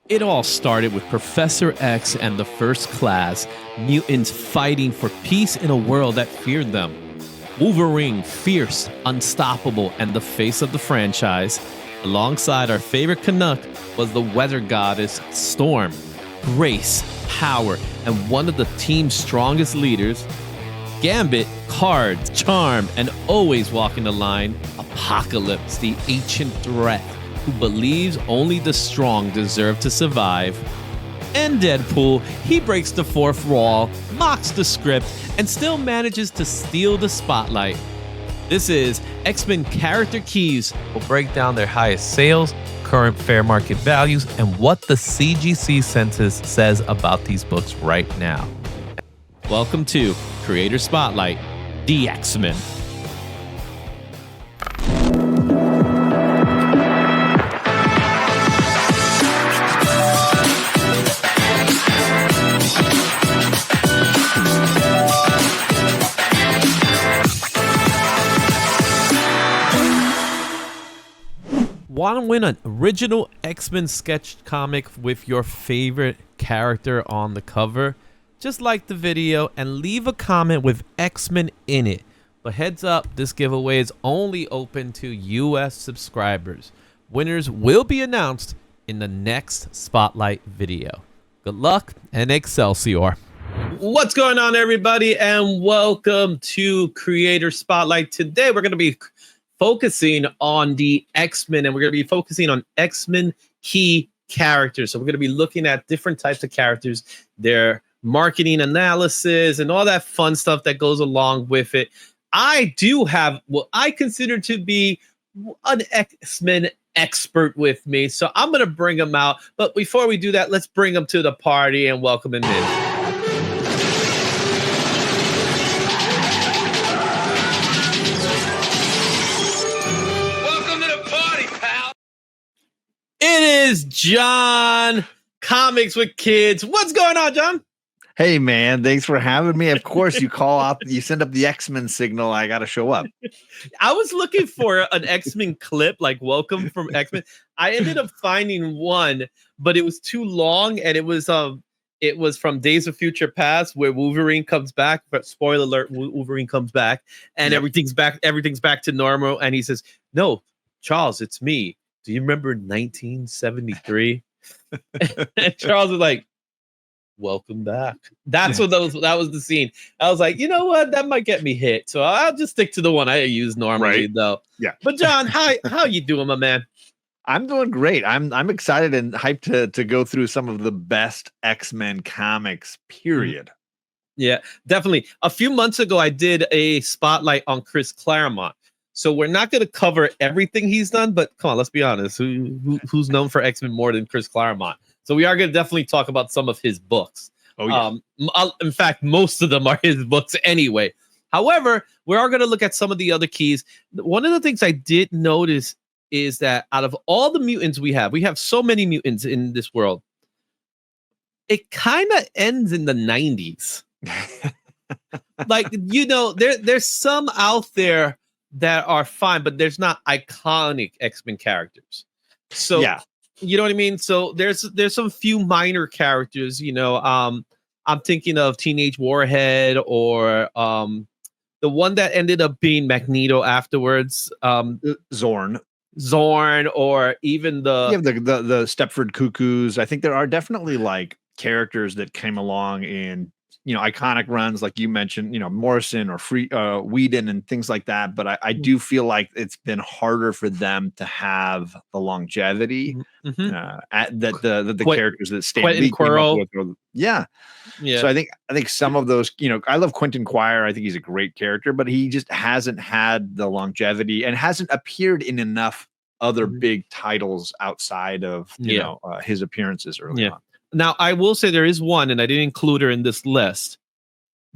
It all started with Professor X and the First Class, mutants fighting for peace in a world that feared them. Wolverine, fierce, unstoppable, and the face of the franchise. Alongside our favorite Canuck was the weather goddess Storm, grace, power, and one of the team's strongest leaders. Gambit, cards, charm, and always walking the line. Apocalypse, the ancient threat who believes only the strong deserve to survive. And Deadpool, he breaks the fourth wall, mocks the script, and still manages to steal the spotlight. This is X-Men Character Keys. We'll break down their highest sales, current fair market values, and what the CGC census says about these books right now. Welcome to Creator Spotlight, the X-Men. Want to win an original X-Men sketch comic with your favorite character on the cover? Just like the video and leave a comment with X-Men in it. But heads up, this giveaway is only open to US subscribers. Winners will be announced in the next Spotlight video. Good luck and Excelsior. What's going on, everybody, and welcome to Creator Spotlight. Today we're going to be focusing on the X-Men, and we're going to be focusing on X-Men key characters. So we're going to be looking at different types of characters, their marketing analysis, and all that fun stuff that goes along with it. I do have what I consider to be an X-Men expert with me, so I'm going to bring him out. But before we do that, let's bring him to the party and welcome him in. It is John, Comics with Kids. What's going on, John? Hey, man. Thanks for having me. Of course, you call out, you send up the X-Men signal. I got to show up. I was looking for an X-Men clip, like welcome from X-Men. I ended up finding one, but it was too long, and it was from Days of Future Past where Wolverine comes back. But spoiler alert, Wolverine comes back, and everything's back to normal. And he says, "No, Charles, it's me. Do you remember 1973? And Charles was like, welcome back. That was the scene. I was like, you know what? That might get me hit. So I'll just stick to the one I use normally, though. Yeah. But John, how you doing, my man? I'm doing great. I'm excited and hyped to go through some of the best X-Men comics, period. Yeah, definitely. A few months ago, I did a spotlight on Chris Claremont. So we're not going to cover everything he's done, but come on, let's be honest. Who's known for X-Men more than Chris Claremont? So we are going to definitely talk about some of his books. Oh, yeah. In fact, most of them are his books anyway. However, we are going to look at some of the other keys. One of the things I did notice is that out of all the mutants we have so many mutants in this world, it kind of ends in the 90s. Like, there's some out there that are fine, but there's not iconic X-Men characters. So yeah, you know what I mean? So there's some few minor characters, I'm thinking of Teenage Warhead or the one that ended up being Magneto afterwards, Zorn, or even the Stepford Cuckoos. I think there are definitely like characters that came along in iconic runs like you mentioned, Morrison or Whedon and things like that. But I do feel like it's been harder for them to have the longevity that the characters that Stan Lee came up with. Yeah. So I think some of those, I love Quentin Quire. I think he's a great character, but he just hasn't had the longevity and hasn't appeared in enough other big titles outside of his appearances early on. Now, I will say there is one, and I didn't include her in this list,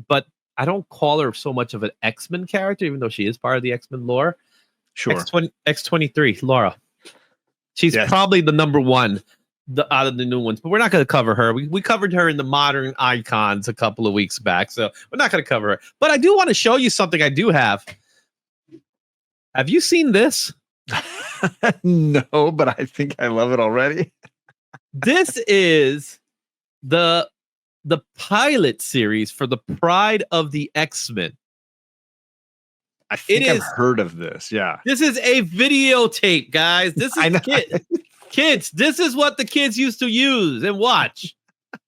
but I don't call her so much of an X-Men character, even though she is part of the X-Men lore. Sure. X-23, Laura. She's probably the number one out of the new ones, but we're not going to cover her. We covered her in the Modern Icons a couple of weeks back, so we're not going to cover her. But I do want to show you something I do have. Have you seen this? No, but I think I love it already. This is the pilot series for the Pryde of the X-Men. I think I've heard of this. Yeah. This is a videotape, guys. This is kids. This is what the kids used to use and watch.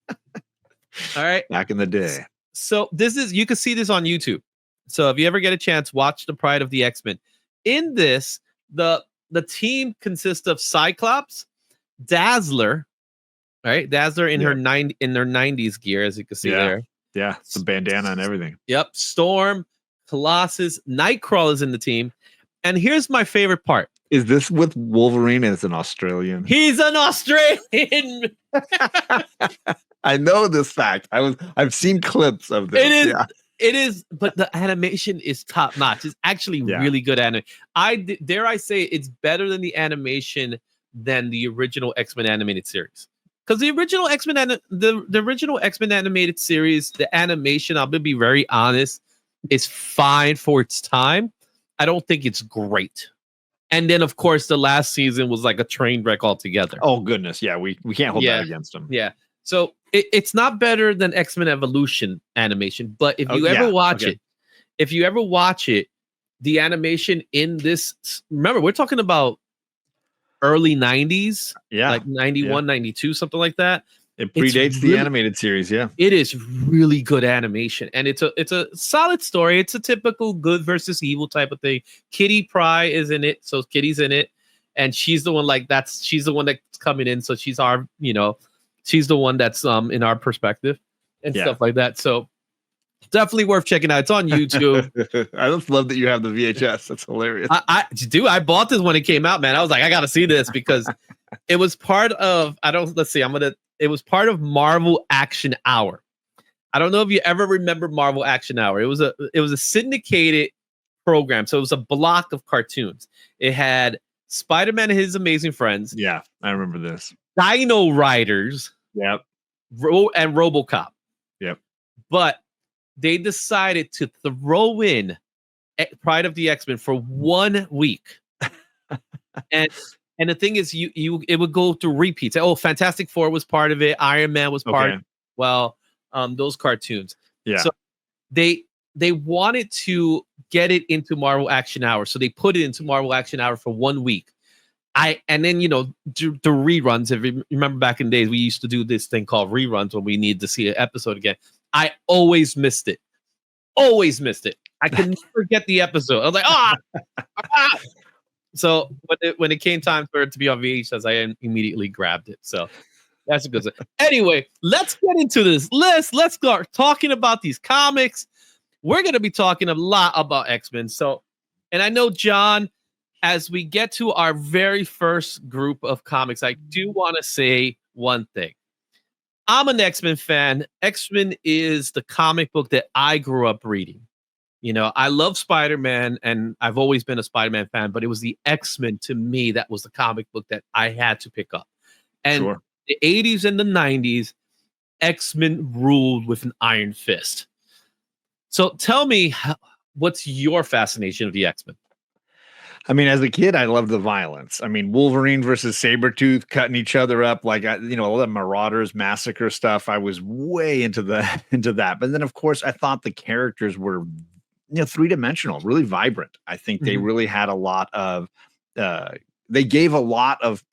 All right. Back in the day. So you can see this on YouTube. So if you ever get a chance, watch the Pryde of the X-Men. In this, the team consists of Cyclops, Dazzler, right? Dazzler in her 90s gear, as you can see there. Yeah, the bandana and everything. Yep. Storm, Colossus, Nightcrawler is in the team. And here's my favorite part. Is this with Wolverine as an Australian? He's an Australian. I know this fact. I've seen clips of this. It is, but the animation is top notch. It's actually really good anime. Dare I say it's better than the animation than the original X-Men animated series. Because the original X-Men the original X-Men animated series, the animation, I'm gonna be very honest, is fine for its time. I don't think it's great. And then, of course, the last season was like a train wreck altogether. Oh goodness, yeah, we can't hold that against them. Yeah, so it's not better than X-Men Evolution animation, but if you ever watch it, the animation in this, remember, we're talking about early 90s, like 91, 92, something like that. It predates the animated series. Yeah, it is really good animation, and it's a solid story. It's a typical good versus evil type of thing. Kitty Pryde is in it, so Kitty's in it, and she's the one she's the one that's coming in, so she's our, she's the one that's in our perspective and stuff like that. So definitely worth checking out. It's on YouTube. I just love that you have the VHS. That's hilarious. I bought this when it came out, man. I was like, I gotta see this because it was part of it was part of Marvel Action Hour. I don't know if you ever remember Marvel Action Hour. It was a syndicated program. So it was a block of cartoons. It had Spider-Man and His Amazing Friends. Yeah, I remember this. Dino Riders. Yep. And RoboCop. Yep. But they decided to throw in Pryde of the X-Men for 1 week. And the thing is, it would go through repeats. Oh, Fantastic Four was part of it. Iron Man was part. Those cartoons. Yeah. So they wanted to get it into Marvel Action Hour, so they put it into Marvel Action Hour for 1 week. And then the reruns. If you remember back in the days, we used to do this thing called reruns when we needed to see an episode again. I always missed it. I could never get the episode. I was like, So when it came time for it to be on VHS, I immediately grabbed it. So that's a good thing. Anyway, let's get into this list. Let's start talking about these comics. We're going to be talking a lot about X-Men. So, and I know, John, as we get to our very first group of comics, I do want to say one thing. I'm an X-Men fan. X-Men is the comic book that I grew up reading. I love Spider-Man, and I've always been a Spider-Man fan, but it was the X-Men to me that was the comic book that I had to pick up. And the 80s and the 90s, X-Men ruled with an iron fist. So tell me, what's your fascination of the X-Men? I mean, as a kid, I loved the violence. I mean, Wolverine versus Sabretooth cutting each other up, like, all the Marauders massacre stuff. I was way into that. But then, of course, I thought the characters were three-dimensional, really vibrant. I think they really had a lot of they gave a lot of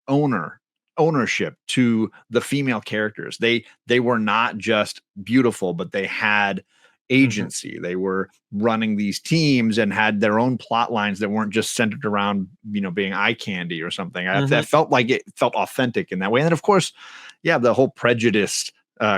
ownership to the female characters. They were not just beautiful, but they had agency. They were running these teams and had their own plot lines that weren't just centered around being eye candy or something. That felt like it felt authentic in that way. And then, of course, the whole prejudice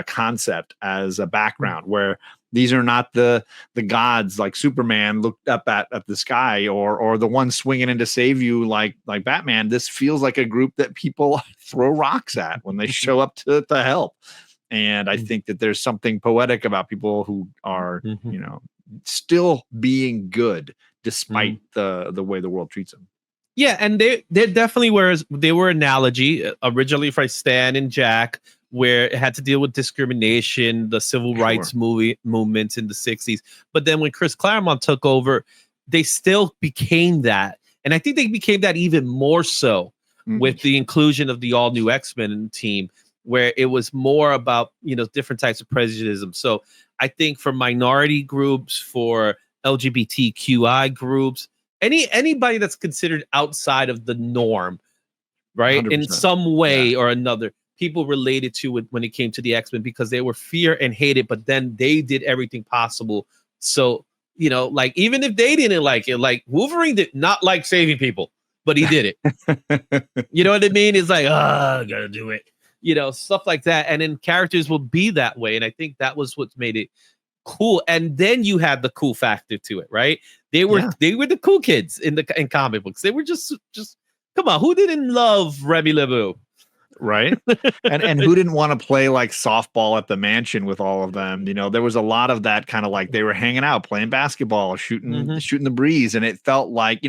concept as a background, where these are not the gods like Superman looked up at the sky, or the one swinging in to save you like Batman. This feels like a group that people throw rocks at when they show up to help. And I think that there's something poetic about people who are, still being good despite the way the world treats them. Yeah, and they definitely were analogy originally for Stan and Jack, where it had to deal with discrimination, the civil rights movements in the 60s. But then when Chris Claremont took over, they still became that. And I think they became that even more so with the inclusion of the all new X-Men team, where it was more about, different types of prejudice. So I think for minority groups, for LGBTQI groups, anybody that's considered outside of the norm, right? 100%. In some way or another, people related to it when it came to the X-Men because they were fear and hated, but then they did everything possible. So, like, even if they didn't like it, like Wolverine did not like saving people, but he did it. You know what I mean? It's like, I gotta do it. Stuff like that. And then characters will be that way. And I think that was what made it cool. And then you had the cool factor to it, right? They were the cool kids in comic books. They were just come on, who didn't love Remy LeBeau? Right. and who didn't want to play like softball at the mansion with all of them? There was a lot of that kind of like they were hanging out, playing basketball, shooting the breeze. And it felt like,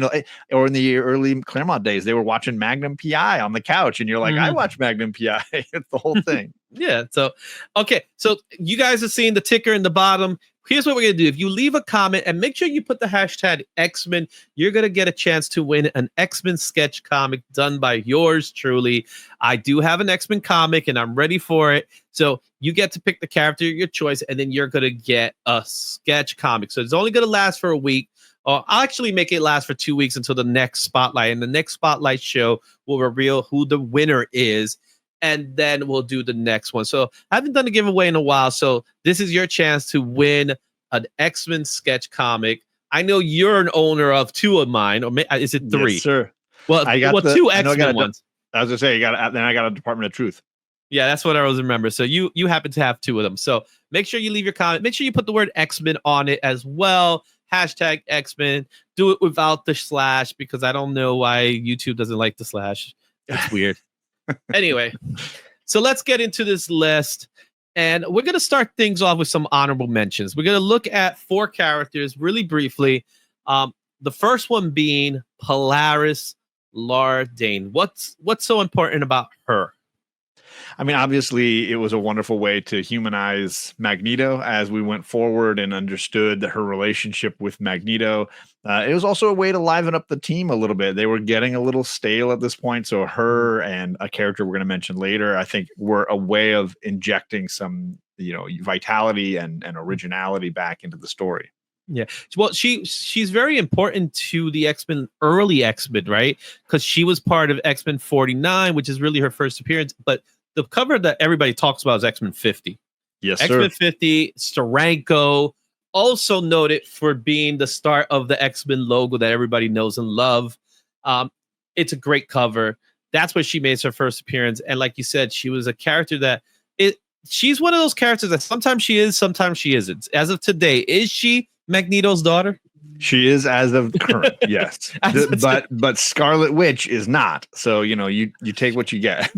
or in the early Claremont days, they were watching Magnum PI on the couch. And you're like, I watch Magnum PI. It's the whole thing. Yeah. So, okay. So you guys are seeing the ticker in the bottom. Here's what we're going to do. If you leave a comment and make sure you put the hashtag X-Men, you're going to get a chance to win an X-Men sketch comic done by yours truly. I do have an X-Men comic and I'm ready for it. So you get to pick the character of your choice and then you're going to get a sketch comic. So it's only going to last for a week. I'll actually make it last for 2 weeks until the next spotlight. And the next spotlight show will reveal who the winner is. And then we'll do the next one. So I haven't done a giveaway in a while. So this is your chance to win an X-Men sketch comic. I know you're an owner of two of mine, or is it three? Yes, sir. Well, I got two X-Men ones. I was gonna say then I got a Department of Truth. Yeah, that's what I always remember. So you happen to have two of them. So make sure you leave your comment. Make sure you put the word X-Men on it as well. Hashtag X-Men. Do it without the slash because I don't know why YouTube doesn't like the slash. It's weird. Anyway, so let's get into this list. And we're going to start things off with some honorable mentions. We're going to look at 4 characters really briefly. The first one being Polaris Lardane. What's so important about her? I mean, obviously, it was a wonderful way to humanize Magneto as we went forward and understood her relationship with Magneto. It was also a way to liven up the team a little bit. They were getting a little stale at this point. So her and a character we're going to mention later, I think, were a way of injecting some, vitality and originality back into the story. Yeah. Well, she's very important to the X-Men, early X-Men, right? Because she was part of X-Men 49, which is really her first appearance. But the cover that everybody talks about is X-Men 50. Yes, X-Men sir. 50, Steranko, also noted for being the start of the X-Men logo that everybody knows and love. It's a great cover. That's where she made her first appearance. And like you said, she was a character that she's one of those characters that sometimes she is, sometimes she isn't. As of today, is she Magneto's daughter? She is as of current, yes. But Scarlet Witch is not. So, you take what you get.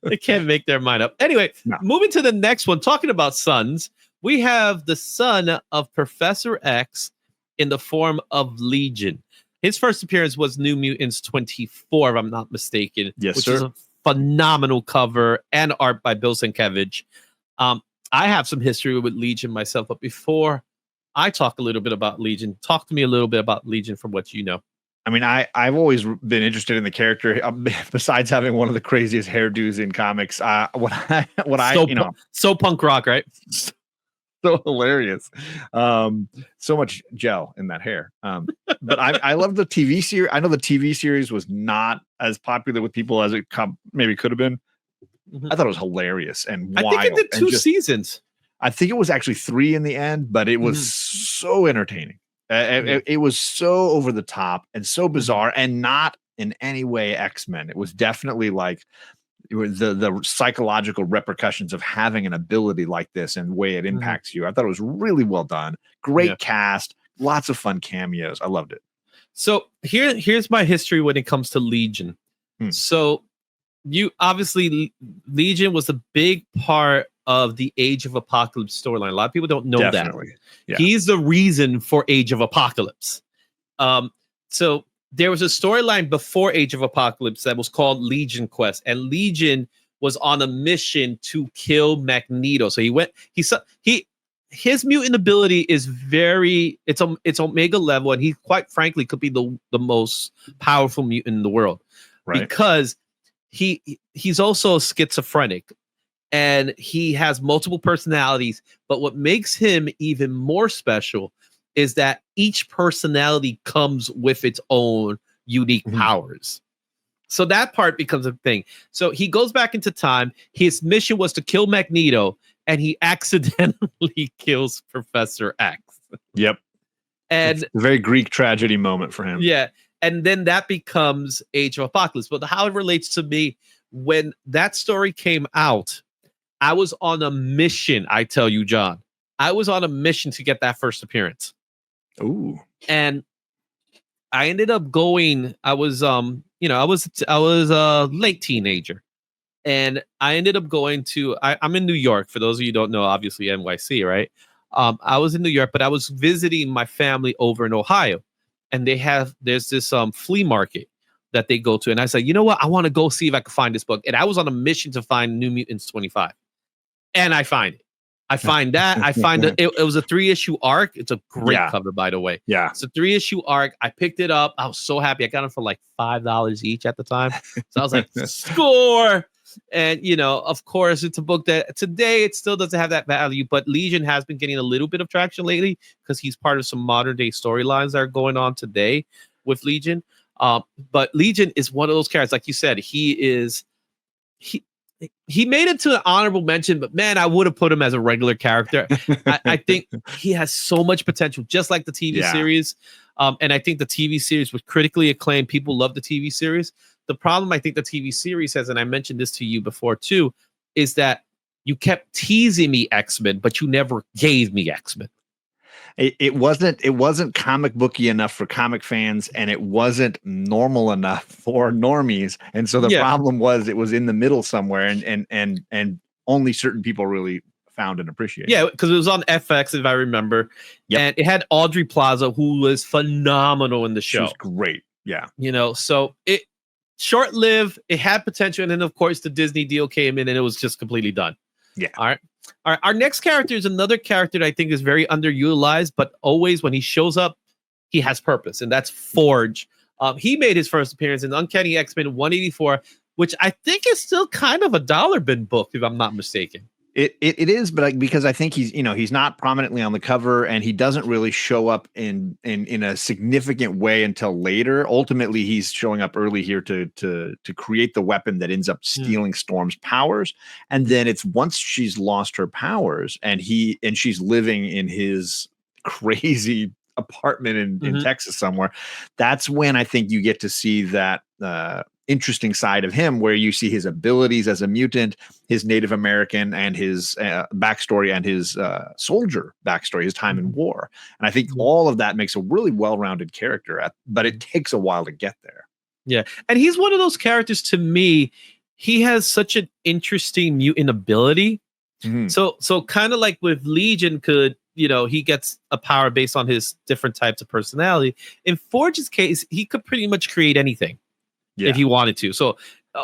They can't make their mind up. Anyway, Moving to the next one, talking about sons, we have the son of Professor X in the form of Legion. His first appearance was New Mutants 24, if I'm not mistaken. Yes, which sir. is a phenomenal cover and art by Bill Sienkiewicz. I have some history with Legion myself, but before I talk a little bit about Legion, talk to me a little bit about Legion from what you know. I mean, I've always been interested in the character. Besides having one of the craziest hairdos in comics, so punk rock, right? So hilarious, so much gel in that hair. But I love the TV series. I know the TV series was not as popular with people as it maybe could have been. I thought it was hilarious and wild. I think it did 2 seasons. I think it was actually 3 in the end, but it was so entertaining. It was so over the top and so bizarre and not in any way X-Men. It was definitely like the psychological repercussions of having an ability like this and the way it impacts you. I thought it was really well done. Great cast, lots of fun cameos. I loved it. So here's my history when it comes to Legion. So Legion was a big part of the Age of Apocalypse storyline. A lot of people don't know that. Yeah. He's the reason for Age of Apocalypse. So there was a storyline before Age of Apocalypse that was called Legion Quest, and Legion was on a mission to kill Magneto. So he his mutant ability is it's Omega level, and he quite frankly could be the most powerful mutant in the world, Right. because he's also schizophrenic and he has multiple personalities. But what makes him even more special is that each personality comes with its own unique powers. So that part becomes a thing. So he goes back into time. His mission was to kill Magneto, and he accidentally kills Professor X. Yep. And it's a very Greek tragedy moment for him. Yeah. And then that becomes Age of Apocalypse. But how it relates to me, when that story came out, I was on a mission, I tell you, John. I was on a mission to get that first appearance. Ooh. And I ended up going, I was a late teenager. And I ended up going to, I'm in New York. For those of you who don't know, obviously NYC, right? I was in New York, but I was visiting my family over in Ohio. And there's this flea market that they go to. And I said, you know what? I want to go see if I can find this book. And I was on a mission to find New Mutants 25. And I find it. I find that. I find that it was a 3-issue arc. It's a great cover, by the way. Yeah. It's a 3-issue arc. I picked it up. I was so happy. I got them for like $5 each at the time. So I was like, score. And, of course, it's a book that today it still doesn't have that value. But Legion has been getting a little bit of traction lately because he's part of some modern day storylines that are going on today with Legion. But Legion is one of those characters. Like you said, he made it to an honorable mention, but man, I would have put him as a regular character. I think he has so much potential, just like the TV series. And I think the TV series was critically acclaimed. People love the TV series. The problem I think the TV series has, and I mentioned this to you before too, is that you kept teasing me X-Men, but you never gave me X-Men. It wasn't comic booky enough for comic fans, and it wasn't normal enough for normies. And so the problem was it was in the middle somewhere, and only certain people really found and appreciated. Yeah, because it was on FX, if I remember. Yep. And it had Audrey Plaza, who was phenomenal in the show. She was great. Yeah. So it short-lived, it had potential, and then of course the Disney deal came in and it was just completely done. Yeah. All right. Our next character is another character that I think is very underutilized, but always when he shows up, he has purpose, and that's Forge. He made his first appearance in Uncanny X-Men 184, which I think is still kind of a dollar bin book, if I'm not mistaken. It is, but because I think he's not prominently on the cover, and he doesn't really show up in a significant way until later. Ultimately, he's showing up early here to create the weapon that ends up stealing Storm's powers, and then it's once she's lost her powers and she's living in his crazy apartment in Texas somewhere. That's when I think you get to see that interesting side of him, where you see his abilities as a mutant, his Native American, and his backstory, and his soldier backstory, his time in war. And I think all of that makes a really well-rounded character, but it takes a while to get there. Yeah. And he's one of those characters, to me, he has such an interesting mutant ability. So kind of like with Legion he gets a power based on his different types of personality. In Forge's case, he could pretty much create anything. If he wanted to. So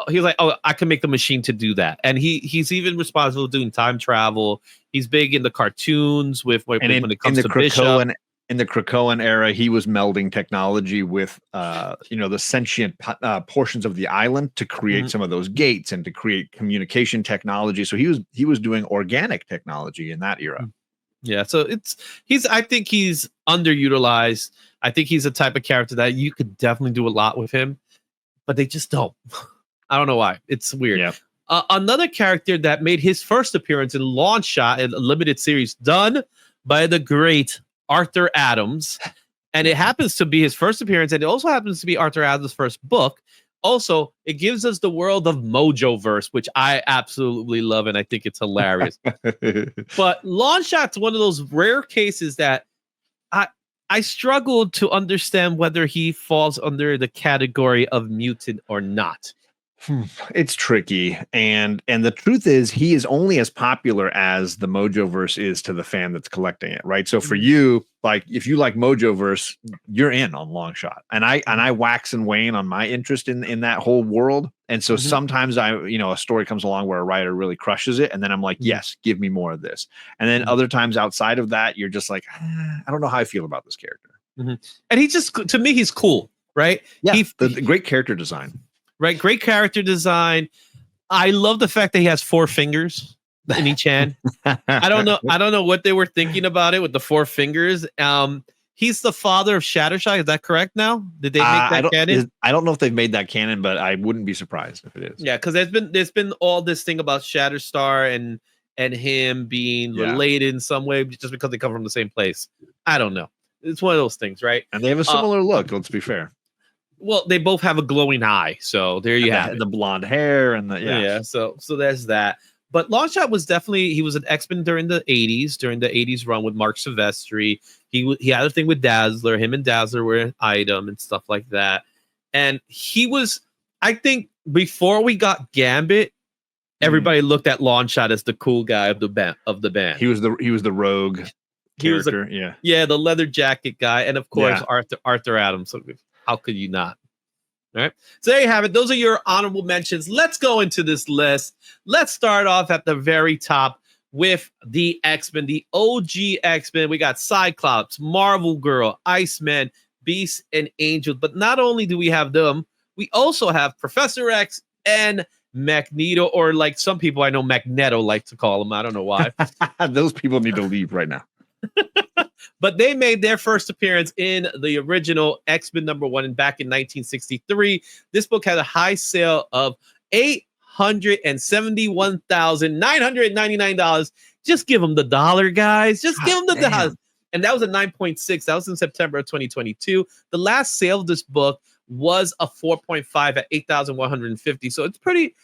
he was like, oh, I can make the machine to do that. And he's even responsible for doing time travel. He's big in the cartoons when it comes to Bishop. In the Krakoan era, he was melding technology with the sentient portions of the island to create some of those gates and to create communication technology. So he was doing organic technology in that era. Yeah, so I think he's underutilized. I think he's a type of character that you could definitely do a lot with him. But they just don't. I don't know why. It's weird. Yeah. Another character that made his first appearance in Launch Shot, in a limited series done by the great Arthur Adams. And it happens to be his first appearance. And it also happens to be Arthur Adams' first book. Also, it gives us the world of Mojoverse, which I absolutely love. And I think it's hilarious. But Launch Shot's one of those rare cases that I struggled to understand whether he falls under the category of mutant or not. It's tricky. And the truth is, he is only as popular as the Mojoverse is to the fan that's collecting it, right? So for you, like if you like Mojoverse, you're in on Long Shot. And I wax and wane on my interest in that whole world. And so sometimes a story comes along where a writer really crushes it, and then I'm like, yes, give me more of this. And then other times outside of that, you're just like, I don't know how I feel about this character. And he just, to me, he's cool, right? Yeah, the great character design. Right, great character design. I love the fact that he has 4 fingers in each hand. I don't know what they were thinking about it with the 4 fingers. He's the father of Shattershy. Is that correct now? Did they make that canon? I don't know if they've made that canon, but I wouldn't be surprised if it is. Yeah, because there's been all this thing about Shatterstar and him being related in some way just because they come from the same place. I don't know. It's one of those things, right? And they have a similar look, let's be fair. Well, they both have a glowing eye, so there you have it. The blonde hair and So there's that. But Longshot was definitely, he was an X-Men during the 80s run with Mark Silvestri. He had a thing with Dazzler. Him and Dazzler were an item and stuff like that. And he was, I think, before we got Gambit, everybody looked at Longshot as the cool guy of the band. He was the rogue character. The leather jacket guy, and of course Arthur Adams. So how could you not? All right. So there you have it. Those are your honorable mentions. Let's go into this list. Let's start off at the very top with the X-Men, the OG X-Men. We got Cyclops, Marvel Girl, Iceman, Beast, and Angel. But not only do we have them, we also have Professor X and Magneto, or like some people I know Magneto like to call him. I don't know why. Those people need to leave right now. But they made their first appearance in the original X-Men #1 and back in 1963. This book had a high sale of $871,999. Just give them the dollar, guys. Just give them the dollar. And that was a 9.6. That was in September of 2022. The last sale of this book was a 4.5 at 8,150. So it's pretty,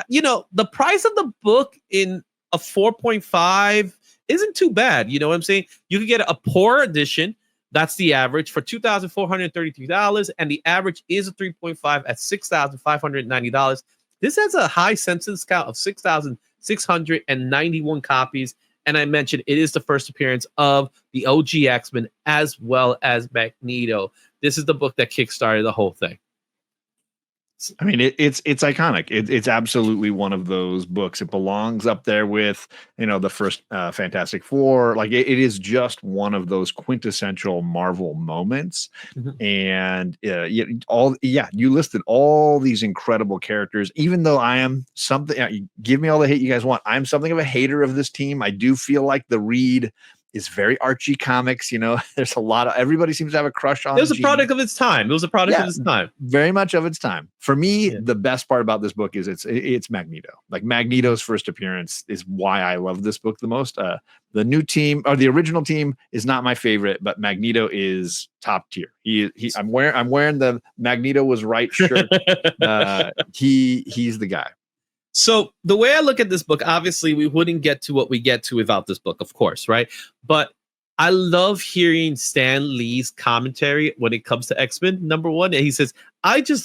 the price of the book in a 4.5 isn't too bad. You know what I'm saying? You could get a poor edition. That's the average for $2,433. And the average is a 3.5 at $6,590. This has a high census count of 6,691 copies. And I mentioned it is the first appearance of the OG X-Men as well as Magneto. This is the book that kickstarted the whole thing. I mean, it's iconic. It's absolutely one of those books. It belongs up there with, the first Fantastic Four. Like it is just one of those quintessential Marvel moments. And you listed all these incredible characters. Even though I am something, give me all the hate you guys want. I'm something of a hater of this team. I do feel like the read is very Archie comics. There's a lot of, everybody seems to have a crush on. It was a product of its time. It was a product of its time. Very much of its time. For me, the best part about this book is it's Magneto. Like Magneto's first appearance is why I love this book the most. The new team or the original team is not my favorite, but Magneto is top tier. I'm wearing the Magneto was right shirt. He's the guy. So the way I look at this book, obviously we wouldn't get to what we get to without this book, of course, right? But I love hearing Stan Lee's commentary when it comes to X-Men #1. And he says, I just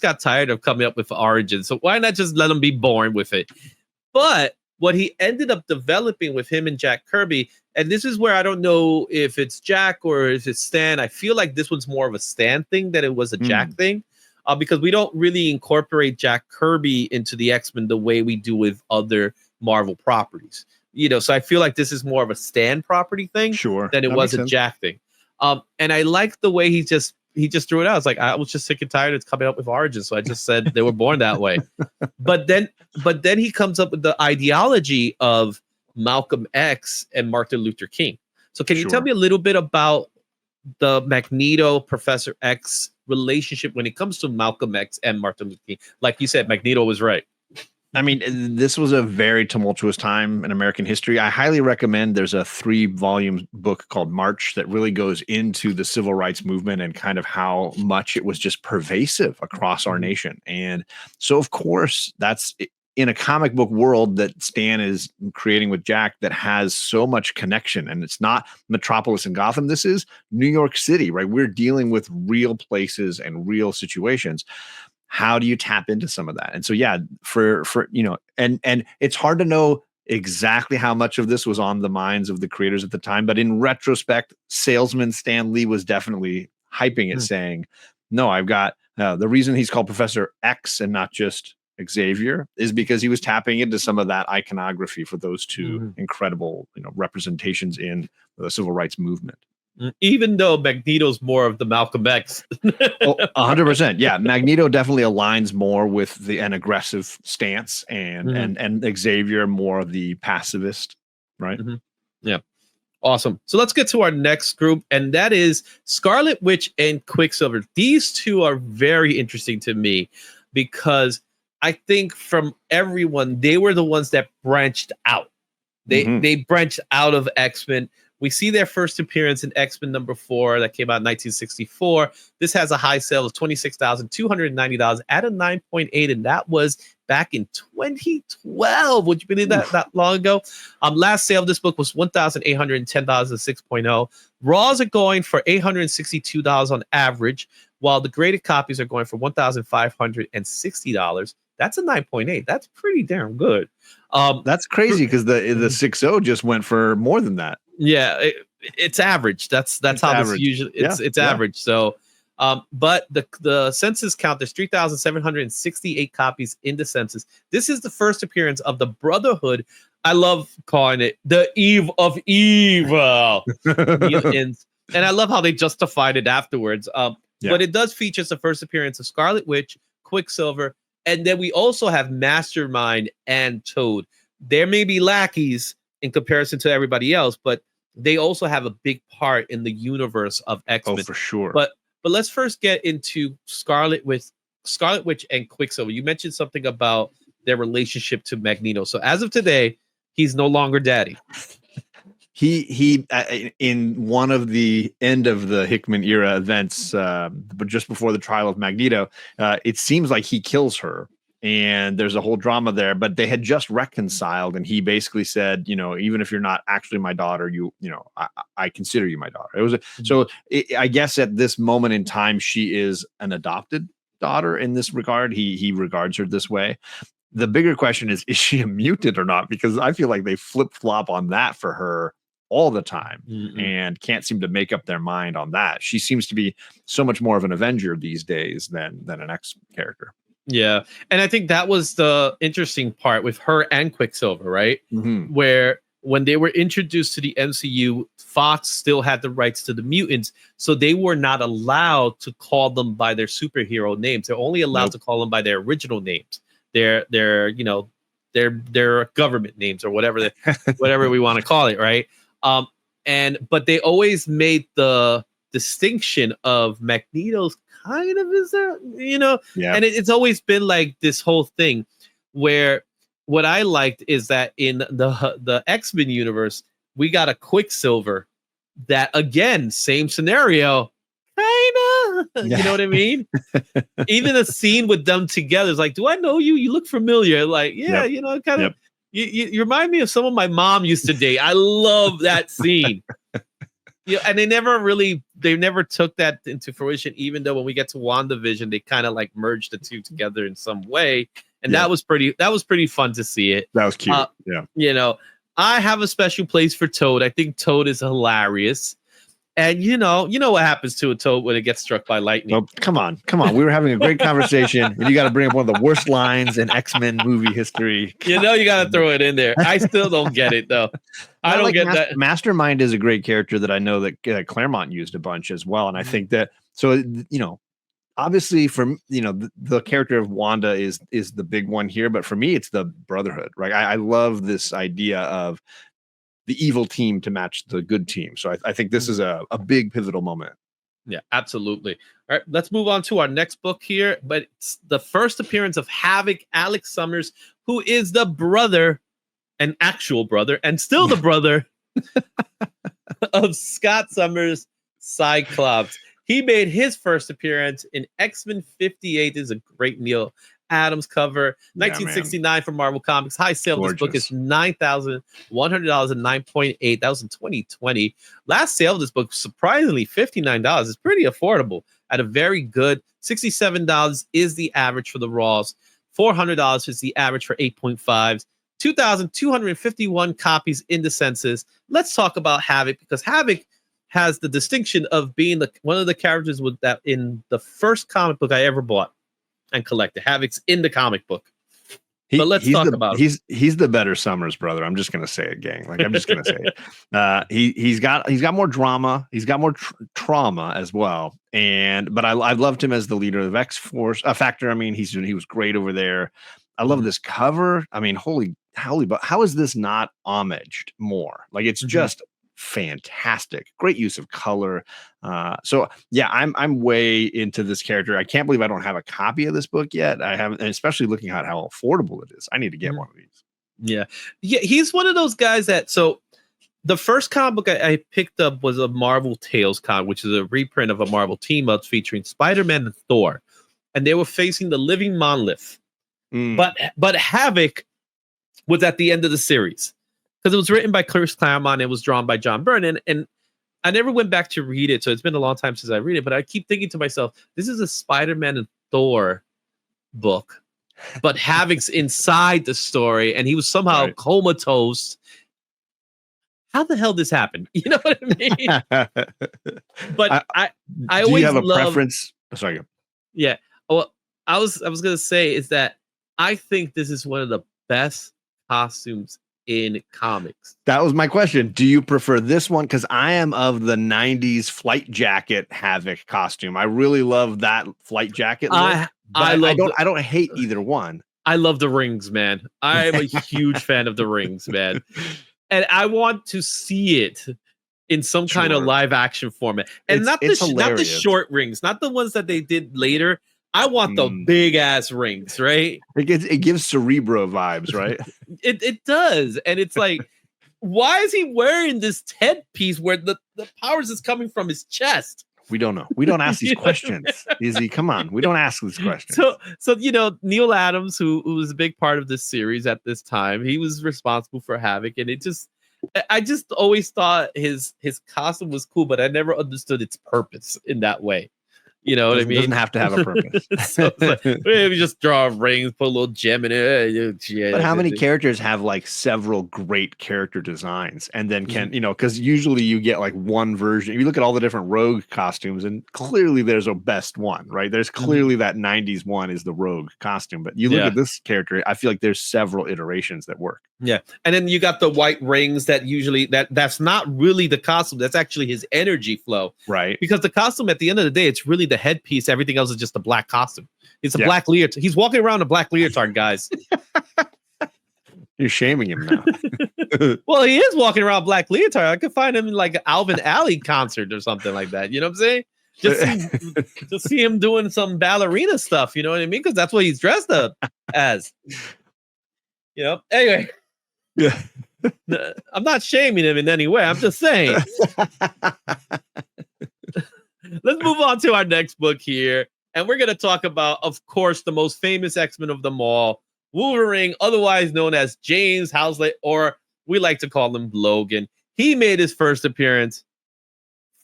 got tired of coming up with origins. So why not just let them be born with it? But what he ended up developing with him and Jack Kirby, and this is where I don't know if it's Jack or if it's Stan. I feel like this one's more of a Stan thing than it was a Jack thing. Because we don't really incorporate Jack Kirby into the X-Men the way we do with other Marvel properties. So I feel like this is more of a Stan property thing than it was a Jack thing. And I like the way he just threw it out. It's like, I was just sick and tired of coming up with origins. So I just said they were born that way. But then he comes up with the ideology of Malcolm X and Martin Luther King. So can you tell me a little bit about the Magneto Professor X relationship when it comes to Malcolm X and Martin Luther King? Like you said, Magneto was right. I mean, this was a very tumultuous time in American history. I highly recommend, there's a 3-volume book called March that really goes into the civil rights movement and kind of how much it was just pervasive across our nation. And so, of course, that's in a comic book world that Stan is creating with Jack that has so much connection. And it's not Metropolis and Gotham. This is New York City, right? We're dealing with real places and real situations. How do you tap into some of that? And so, for and it's hard to know exactly how much of this was on the minds of the creators at the time. But in retrospect, salesman Stan Lee was definitely hyping it, saying, no, I've got the reason he's called Professor X and not just Xavier is because he was tapping into some of that iconography for those two incredible, representations in the civil rights movement. Even though Magneto's more of the Malcolm X. 100%. Yeah. Magneto definitely aligns more with an aggressive stance and Xavier more of the pacifist, right? Yeah. Awesome. So let's get to our next group, and that is Scarlet Witch and Quicksilver. These two are very interesting to me because I think from everyone, they were the ones that branched out. They branched out of X-Men. We see their first appearance in X-Men #4 that came out in 1964. This has a high sale of $26,290 at a 9.8, and that was back in 2012. Would you believe that long ago? Last sale of this book was $1,810 at 6.0. Raws are going for $862 on average, while the graded copies are going for $1,560. That's a 9.8. That's pretty damn good. That's crazy because the 6.0 just went for more than that. Yeah, it's average. That's how average. This usually it's average. So, but the census count, there's 3,768 copies in the census. This is the first appearance of the Brotherhood. I love calling it the Eve of Evil. And I love how they justified it afterwards. But it does feature the first appearance of Scarlet Witch, Quicksilver, and then we also have Mastermind and Toad. There may be lackeys in comparison to everybody else, but they also have a big part in the universe of X-Men. Oh, for sure. But let's first get into Scarlet Witch and Quicksilver. You mentioned something about their relationship to Magneto. So as of today, he's no longer daddy. He in one of the end of the Hickman era events, but just before the trial of Magneto, it seems like he kills her. And there's a whole drama there, but they had just reconciled, and he basically said, even if you're not actually my daughter, I consider you my daughter. It was I guess at this moment in time, she is an adopted daughter in this regard. He regards her this way. The bigger question is she a mutant or not? Because I feel like they flip flop on that for her all the time and can't seem to make up their mind on that. She seems to be so much more of an Avenger these days than an X character. Yeah. And I think that was the interesting part with her and Quicksilver, right? Where when they were introduced to the MCU, Fox still had the rights to the mutants. So they were not allowed to call them by their superhero names. They're only allowed to call them by their original names. Their government names or whatever, whatever we want to call it, right? But they always made the distinction of Magneto's kind of is there, and it's always been like this whole thing where what I liked is that in the X-Men universe, we got a Quicksilver that, again, same scenario, kind of, you know what I mean? Even a scene with them together is like, do I know you? You look familiar. Like, kind of, you remind me of someone my mom used to date. I love that scene. And they never took that into fruition, even though when we get to WandaVision, they kind of like merged the two together in some way. And that was pretty fun to see it. That was cute. I have a special place for Toad. I think Toad is hilarious. And you know what happens to a toad when it gets struck by lightning. Oh, come on. We were having a great conversation, and you got to bring up one of the worst lines in X-Men movie history. You got to throw it in there. I still don't get it though. I don't get that. Mastermind is a great character that I know that Claremont used a bunch as well, and I think that obviously from the character of Wanda is the big one here, but for me it's the Brotherhood, right? I love this idea of the evil team to match the good team. So I think this is a big pivotal moment. Yeah, absolutely. All right, let's move on to our next book here. But it's the first appearance of Havok, Alex Summers, who is the brother, an actual brother, and still the brother of Scott Summers, Cyclops. He made his first appearance in X-Men 58. This is a great Neil Adams cover, 1969 from Marvel Comics. High sale of this book is $9,100 and 9.8. That was in 2020. Last sale of this book, surprisingly, $59. It's pretty affordable at a very good $67 is the average for the Raws. $400 is the average for 8.5s. 2,251 copies in the census. Let's talk about Havok, because Havok has the distinction of being one of the characters with that in the first comic book I ever bought and collected. Havok's in the comic book. But let's talk about him. He's the better Summers brother. I'm just gonna say it, gang. Like I'm just gonna say it. He's got more drama. He's got more trauma as well. But I loved him as the leader of X Force Factor. I mean, he was great over there. I love this cover. I mean, holy, but how is this not homaged more? Like it's just fantastic. Great use of color. So yeah, I'm way into this character. I can't believe I don't have a copy of this book yet. I haven't, and especially looking at how affordable it is. I need to get one of these. Yeah, he's one of those guys that. So the first comic book I picked up was a Marvel Tales comic, which is a reprint of a Marvel team up featuring Spider-Man and Thor, and they were facing the Living Monolith. But Havok was at the end of the series, because it was written by Chris Claremont. It was drawn by John Byrne, and I never went back to read it, so it's been a long time since I read it. But I keep thinking to myself, this is a Spider-Man and Thor book, but Havok's inside the story, and he was somehow comatose. How the hell this happened? You know what I mean? But I always do you have a preference? Oh, sorry. Yeah. Well, I was gonna say is that I think this is one of the best costumes in comics. That was my question. Do you prefer this one? Because I am of the 90s flight jacket Havok costume. I really love that flight jacket look. I don't hate either one. I love the rings, man. I am a huge fan of the rings, man. And I want to see it in some kind of live action format. And not the short rings, not the ones that they did later. I want the big ass rings, right? It gives Cerebro vibes, right? It does. And it's like, why is he wearing this headpiece where the powers is coming from his chest? We don't know. We don't ask these questions. Izzy, come on. We don't ask these questions. So Neil Adams, who was a big part of this series at this time, he was responsible for Havok, and I just always thought his costume was cool, but I never understood its purpose in that way. You know what I mean? It doesn't have to have a purpose. So it's like, maybe just draw rings, put a little gem in it. But how many characters have like several great character designs and then because usually you get like one version. You look at all the different Rogue costumes and clearly there's a best one, right? There's clearly that 90s one is the Rogue costume. But you look at this character, I feel like there's several iterations that work. Yeah. And then you got the white rings that usually that's not really the costume. That's actually his energy flow. Right. Because the costume at the end of the day, it's really the headpiece. Everything else is just a black costume. It's a black leotard. He's walking around in a black leotard, guys. You're shaming him now. Well, he is walking around black leotard. I could find him in like an Alvin Alley concert or something like that. You know what I'm saying? Just see him doing some ballerina stuff. You know what I mean? Because that's what he's dressed up as. You know. Anyway. Yeah. I'm not shaming him in any way. I'm just saying. Let's move on to our next book here. And we're going to talk about, of course, the most famous X-Men of them all, Wolverine, otherwise known as James Housley, or we like to call him Logan. He made his first appearance.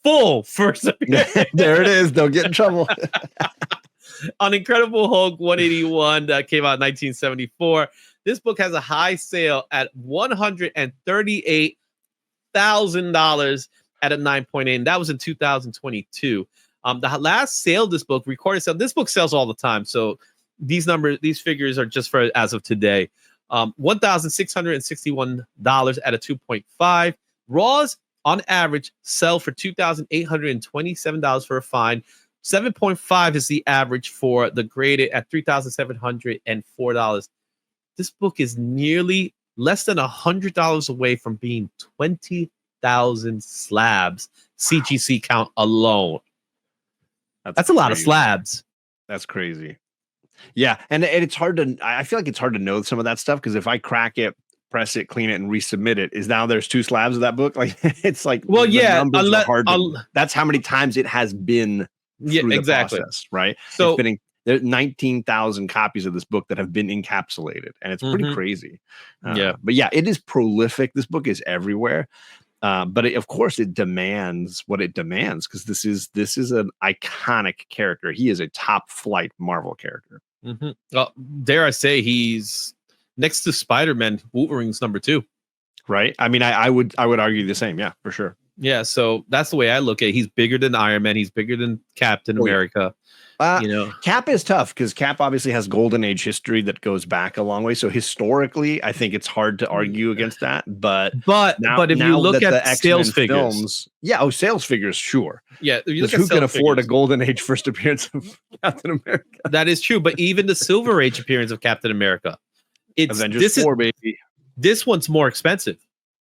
Full first appearance. There it is. Don't get in trouble. On Incredible Hulk 181 that came out in 1974. This book has a high sale at $138,000 at a 9.8. And that was in 2022. The last sale of this book, recorded sale, this book sells all the time. So these figures are just for as of today. $1,661 at a 2.5. Raws on average sell for $2,827 for a fine. 7.5 is the average for the graded at $3,704. This book is nearly less than $100 away from being 20,000 slabs CGC count alone. That's a lot of slabs. That's crazy. Yeah, and it's hard to. I feel like it's hard to know some of that stuff because if I crack it, press it, clean it, and resubmit it, is now there's 2 slabs of that book. Like it's like that's how many times it has been. Through the process, right? So there's 19,000 copies of this book that have been encapsulated, and it's pretty crazy. But yeah, it is prolific. This book is everywhere, but of course, it demands what it demands because this is an iconic character. He is a top flight Marvel character. Well, dare I say he's next to Spider-Man, Wolverine's number 2. Right. I mean, I would argue the same. Yeah, for sure. Yeah, so that's the way I look at it. He's bigger than Iron Man. He's bigger than Captain America. Cap is tough because Cap obviously has Golden Age history that goes back a long way. So historically, I think it's hard to argue against that. But if you look at sales figures, sales figures, sure. Yeah, who can afford a Golden Age first appearance of Captain America? That is true. But even the Silver Age appearance of Captain America, Avengers 4, baby. This one's more expensive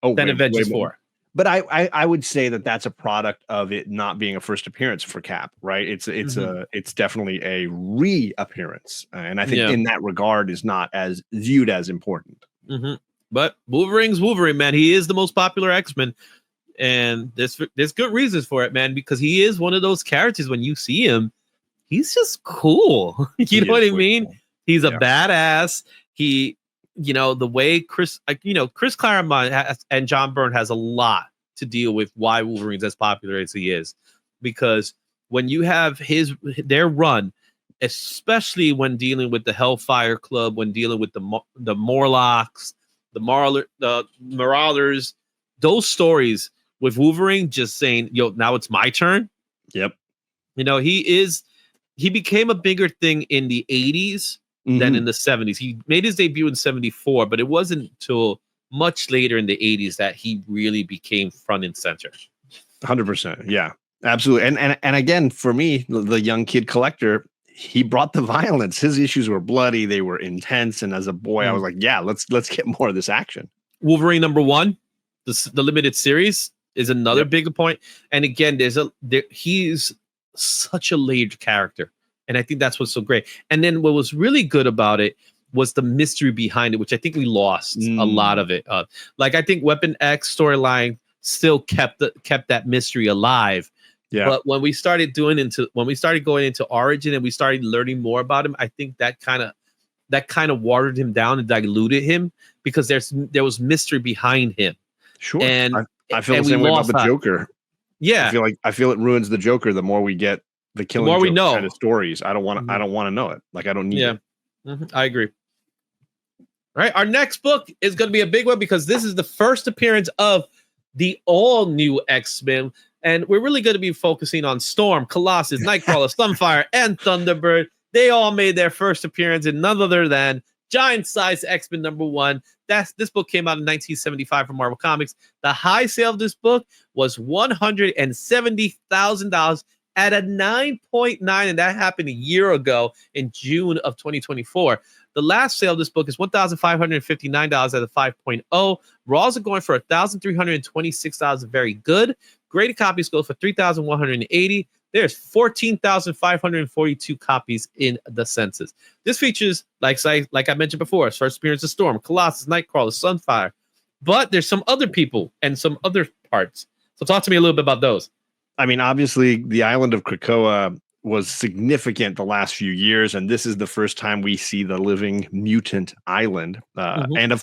than Avengers 4. But I would say that that's a product of it not being a first appearance for Cap, right? It's definitely a reappearance, and I think in that regard is not as viewed as important. Mm-hmm. But Wolverine's Wolverine, man. He is the most popular X-Men, and there's good reasons for it, man. Because he is one of those characters when you see him, he's just cool. You know what I mean? Cool. He's a badass. The way Chris Claremont and John Byrne has a lot to deal with why Wolverine's as popular as he is, because when you have their run, especially when dealing with the Hellfire Club, when dealing with the Morlocks, the Marauders, those stories with Wolverine just saying, "Yo, now it's my turn." Yep. He became a bigger thing in the 80s. Than in the 70s. He made his debut in 74, but it wasn't until much later in the 80s that he really became front and center. 100%. Yeah, absolutely. And again, for me, the young kid collector, he brought the violence. His issues were bloody, they were intense, and as a boy, I was like, yeah, let's get more of this action. Wolverine number 1, the limited series, is another big point. And again, he's such a layered character. And I think that's what's so great. And then what was really good about it was the mystery behind it, which I think we lost a lot of it. I think Weapon X storyline still kept that mystery alive. Yeah. But when we started going into Origin and we started learning more about him, I think that kind of watered him down and diluted him because there was mystery behind him. Sure. And I feel the same way about the Joker. Yeah. I feel it ruins the Joker the more we get the Killing Joke we know kind of stories. I don't want to know it. I don't need it. Mm-hmm. I agree. All right, our next book is going to be a big one because this is the first appearance of the all new X-Men, and we're really going to be focusing on Storm, Colossus, Nightcrawler, Sunfire, and Thunderbird. They all made their first appearance in none other than Giant Size X-Men number 1. This book came out in 1975 from Marvel Comics. The high sale of this book was $170,000. At a 9.9, and that happened a year ago in June of 2024. The last sale of this book is $1,559 at a 5.0. Raws are going for $1,326. Very good. Graded copies go for $3,180. There's 14,542 copies in the census. This features, like I mentioned before, first appearance of Storm, Colossus, Nightcrawler, Sunfire. But there's some other people and some other parts. So talk to me a little bit about those. I mean, obviously, the island of Krakoa was significant the last few years, and this is the first time we see the living mutant island. And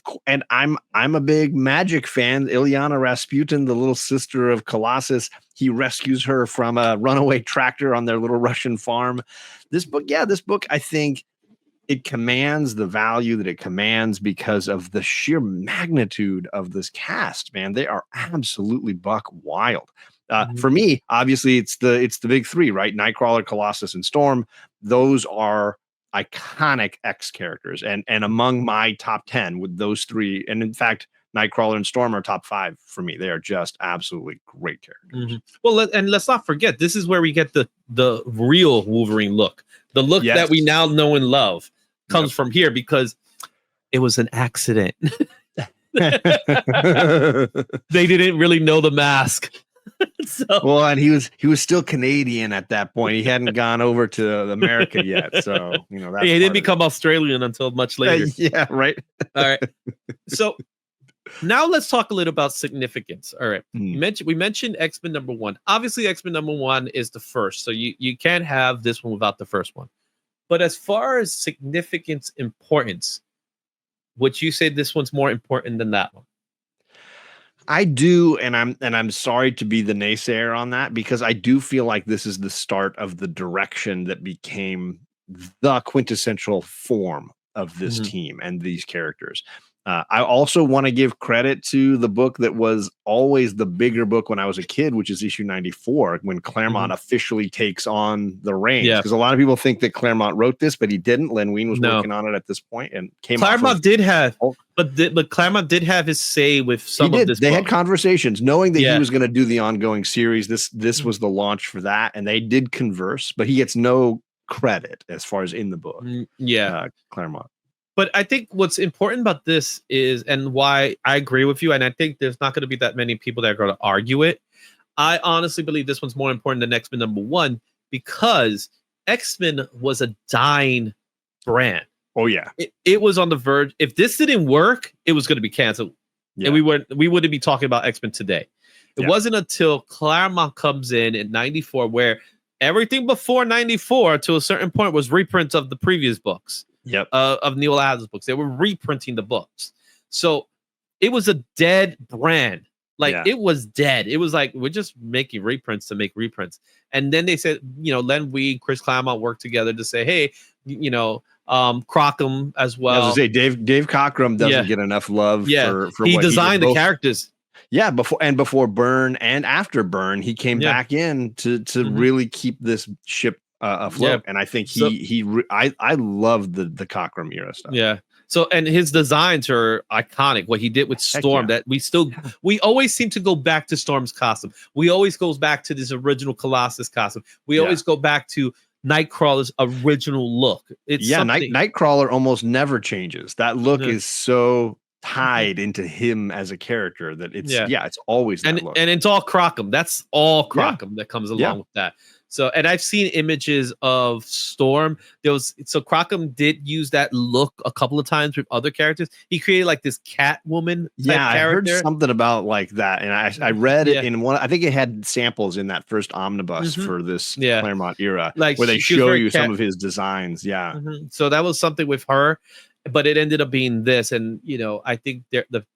I'm a big magic fan. Ilyana Rasputin, the little sister of Colossus, he rescues her from a runaway tractor on their little Russian farm. This book, I think it commands the value that it commands because of the sheer magnitude of this cast. Man, they are absolutely buck wild. For me, obviously, it's the big three, right? Nightcrawler, Colossus, and Storm. Those are iconic X characters, and among my top 10 with those three. And in fact, Nightcrawler and Storm are top 5 for me. They are just absolutely great characters. Well, let's not forget, this is where we get the real Wolverine look. The look that we now know and love comes from here because it was an accident. They didn't really know the mask. Well, and he was still Canadian at that point. He hadn't gone over to America yet, so that's he didn't become Australian until much later. Yeah, right. All right. So now let's talk a little about significance. All right, we mentioned X-Men number 1. Obviously, X-Men number 1 is the first, so you can't have this one without the first one. But as far as significance, importance, would you say this one's more important than that one? I do, and I'm sorry to be the naysayer on that because I do feel like this is the start of the direction that became the quintessential form of this Mhm. team and these characters. I also want to give credit to the book that was always the bigger book when I was a kid, which is issue 94, when Claremont officially takes on the reins. Yeah. Because a lot of people think that Claremont wrote this, but he didn't. Len Wein was No. working on it at this point and came Claremont off did have, Hulk. but Claremont did have his say with some He of did. this They book. had conversations, knowing that Yeah. he was going to do the ongoing series. This was the launch for that, and they did converse, but he gets no credit as far as in the book. Claremont. But I think what's important about this is, and why I agree with you, and I think there's not going to be that many people that are going to argue it. I honestly believe this one's more important than X-Men #1 because X-Men was a dying brand. Oh yeah, it was on the verge. If this didn't work, it was going to be canceled, and we wouldn't be talking about X-Men today. It wasn't until Claremont comes in 94 where everything before 94 to a certain point was reprints of the previous books. Of Neil Adams books. They were reprinting the books. So it was a dead brand. It was dead. It was like, we're just making reprints to make reprints. And then they said, Len Wein, Chris Claremont worked together to say, hey, Crockham as well. I was gonna say Dave Cockrum doesn't get enough love for he what designed he did the characters. Yeah, before Byrne and after Byrne, he came back in to really keep this ship afloat. And I think I love the Cockrum era stuff. Yeah. So, and his designs are iconic. What he did with Storm, that we always seem to go back to Storm's costume. We always goes back to this original Colossus costume. We always go back to Nightcrawler's original look. It's Nightcrawler almost never changes. That look is so tied into him as a character that it's always that look. And it's all Crockham. That's all Crockham that comes along with that. So, and I've seen images of Storm. Crockham did use that look a couple of times with other characters. He created like this Catwoman type character. I heard something about like that, and I read it in one. I think it had samples in that first omnibus for this Claremont era, where they show you some of his designs. So that was something with her, but it ended up being this, and I think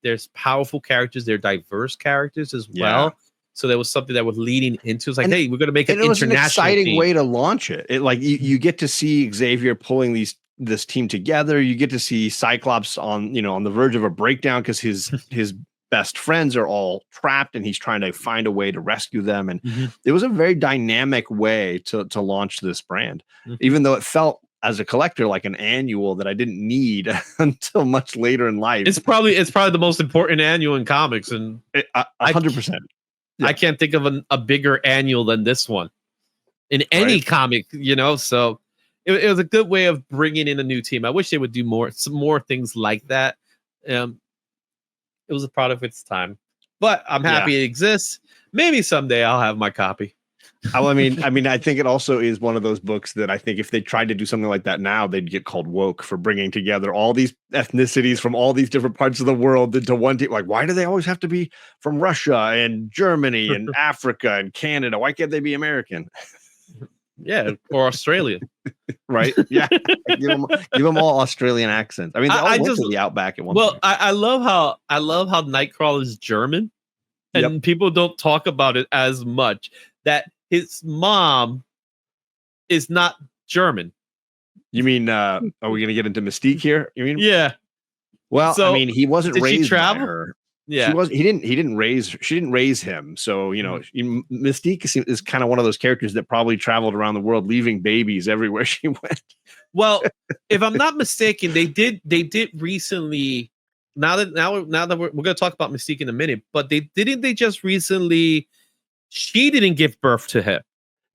there's powerful characters. They're diverse characters as well. So there was something that was leading into. It's like, hey, we're going to make an international. It was an exciting way to launch it. You get to see Xavier pulling this team together. You get to see Cyclops on the verge of a breakdown because his best friends are all trapped, and he's trying to find a way to rescue them. And it was a very dynamic way to launch this brand, even though it felt as a collector like an annual that I didn't need until much later in life. It's probably the most important annual in comics, and 100%. I can't think of a bigger annual than this one in any comic, so it was a good way of bringing in a new team. I wish they would do some more things like that. It was a product of its time, but I'm happy it exists. Maybe someday I'll have my copy. I mean, I think it also is one of those books that I think if they tried to do something like that now, they'd get called woke for bringing together all these ethnicities from all these different parts of the world into one team. Like, why do they always have to be from Russia and Germany and Africa and Canada? Why can't they be American? Yeah, or Australian, right? Yeah, give them all Australian accents. I mean, they all went to the Outback at one point. I love how Nightcrawler is German, and people don't talk about it as much. That his mom is not German. You mean, are we going to get into Mystique here? You mean? Yeah. Well, I mean, he wasn't raised by her. Yeah. She didn't raise him. So, Mystique is kind of one of those characters that probably traveled around the world, leaving babies everywhere she went. Well, if I'm not mistaken, they did recently. Now that we're going to talk about Mystique in a minute, but they just recently. She didn't give birth to him.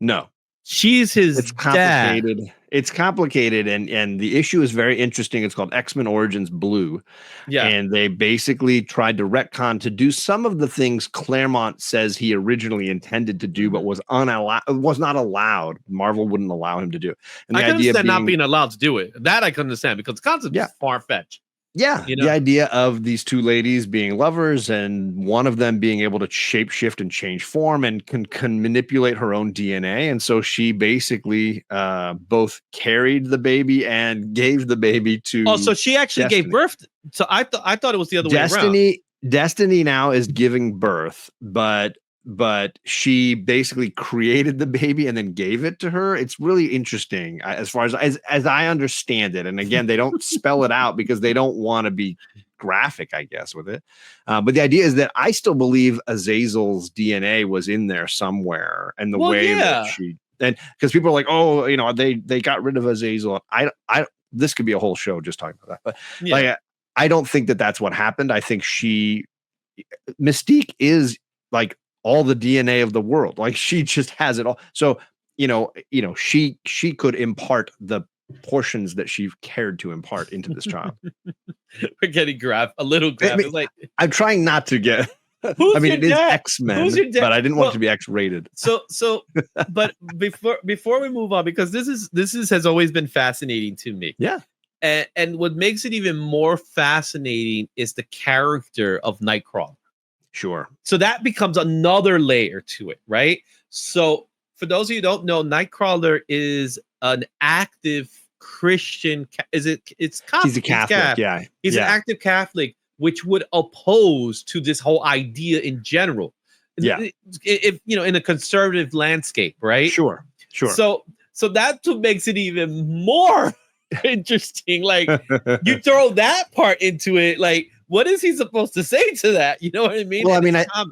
No. She's his dad. It's complicated, and the issue is very interesting. It's called X-Men Origins Blue. Yeah. And they basically tried to retcon to do some of the things Claremont says he originally intended to do, but was not allowed. Marvel wouldn't allow him to do. And I can understand not being allowed to do it. That I can understand because the concept is far-fetched. Yeah, the idea of these two ladies being lovers and one of them being able to shapeshift and change form and can manipulate her own DNA. And so she basically both carried the baby and gave the baby to so she actually gave birth. So I thought it was the other way around. Destiny now is giving birth, but but she basically created the baby and then gave it to her. It's really interesting as far as I understand it. And again, they don't spell it out because they don't want to be graphic, I guess, with it. But the idea is that I still believe Azazel's DNA was in there somewhere, and the way that she, and because people are like, oh, they got rid of Azazel. I this could be a whole show just talking about that, but like I don't think that that's what happened. I think Mystique is like all the DNA of the world. Like she just has it all. So she could impart the portions that she cared to impart into this child. We're getting a little graphic. Like I'm trying not to get. It is X-Men, but I didn't want it to be X-rated. So, but before we move on, because this has always been fascinating to me. Yeah. And what makes it even more fascinating is the character of Nightcrawler. Sure. So that becomes another layer to it, right? So for those of you who don't know, Nightcrawler is an active Christian. It's Catholic. He's a Catholic. Yeah. He's an active Catholic, which would oppose to this whole idea in general. Yeah. If in a conservative landscape, right? Sure. So that's what makes it even more interesting. Like you throw that part into it, like what is he supposed to say to that? You know what I mean? Well,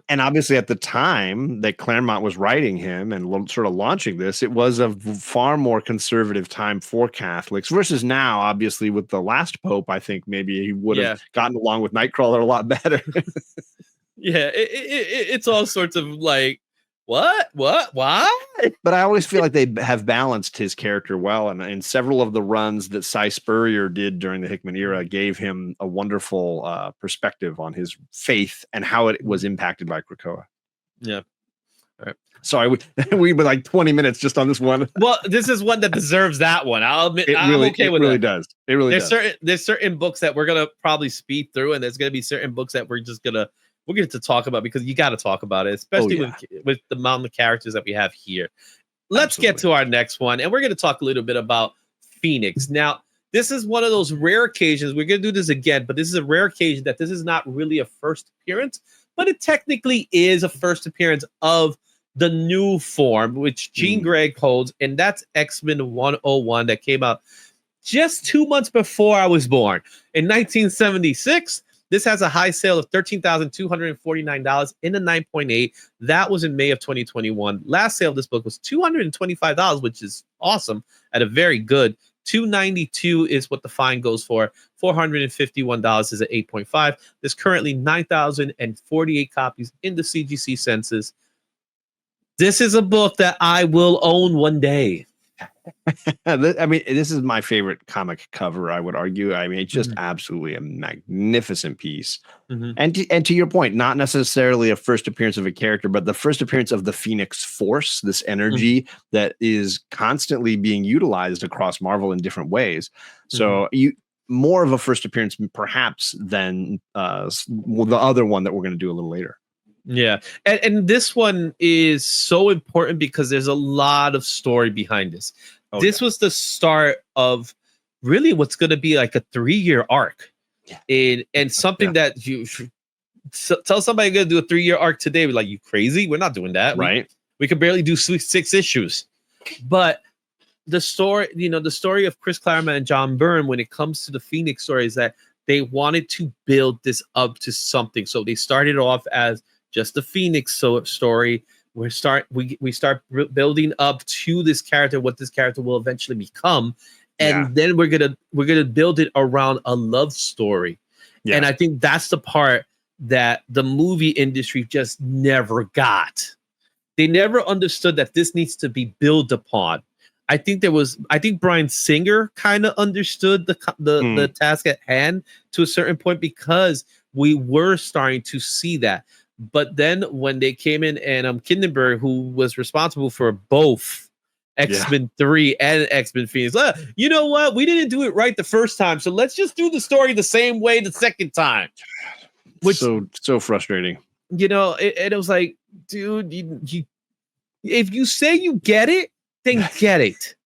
and obviously at the time that Claremont was writing him and sort of launching this, it was a far more conservative time for Catholics versus now. Obviously, with the last Pope, I think maybe he would have gotten along with Nightcrawler a lot better. It's all sorts of like, what? Why? But I always feel like they have balanced his character well, and several of the runs that Cy Spurrier did during the Hickman era gave him a wonderful perspective on his faith and how it was impacted by Krakoa. Yeah. All right. Sorry, we were like 20 minutes just on this one. Well, this is one that deserves that one. I'll admit, I'm okay with it. Really does. It really does. There's certain books that we're gonna probably speed through, and there's gonna be certain books that we're going to talk about because you got to talk about it, especially with the amount of characters that we have here. Let's get to our next one, and we're going to talk a little bit about Phoenix. Now, this is one of those rare occasions. We're going to do this again, but this is a rare occasion that this is not really a first appearance, but it technically is a first appearance of the new form, which Jean Grey holds, and that's X-Men 101 that came out just 2 months before I was born in 1976. This has a high sale of $13,249 in a 9.8. That was in May of 2021. Last sale of this book was $225, which is awesome at a very good. $292 is what the fine goes for. $451 is at 8.5. There's currently 9,048 copies in the CGC census. This is a book that I will own one day. I mean, this is my favorite comic cover, I would argue. I mean, it's just absolutely a magnificent piece. And to your point, not necessarily a first appearance of a character, but the first appearance of the Phoenix Force, this energy that is constantly being utilized across Marvel in different ways. So more of a first appearance, perhaps, than the other one that we're going to do a little later. Yeah. And this one is so important because there's a lot of story behind this. This was the start of really what's going to be like a 3-year arc. And something that you tell somebody you're going to do a 3-year arc today. We're like, you crazy? We're not doing that. Right. We could barely do 6 issues. But the story, the story of Chris Claremont and John Byrne, when it comes to the Phoenix story, is that they wanted to build this up to something. So they started off as just the Phoenix story. We start building up to this character, what this character will eventually become, and then we're gonna build it around a love story. And I think that's the part that the movie industry just never got. They never understood that this needs to be built upon. I think Bryan Singer kind of understood the task at hand to a certain point because we were starting to see that. But then when they came in and Kindenberg, who was responsible for both X-Men 3 and X-Men Phoenix, you know what? We didn't do it right the first time, so let's just do the story the same way the second time. Which so frustrating. It was like, dude, you if you say you get it, then get it.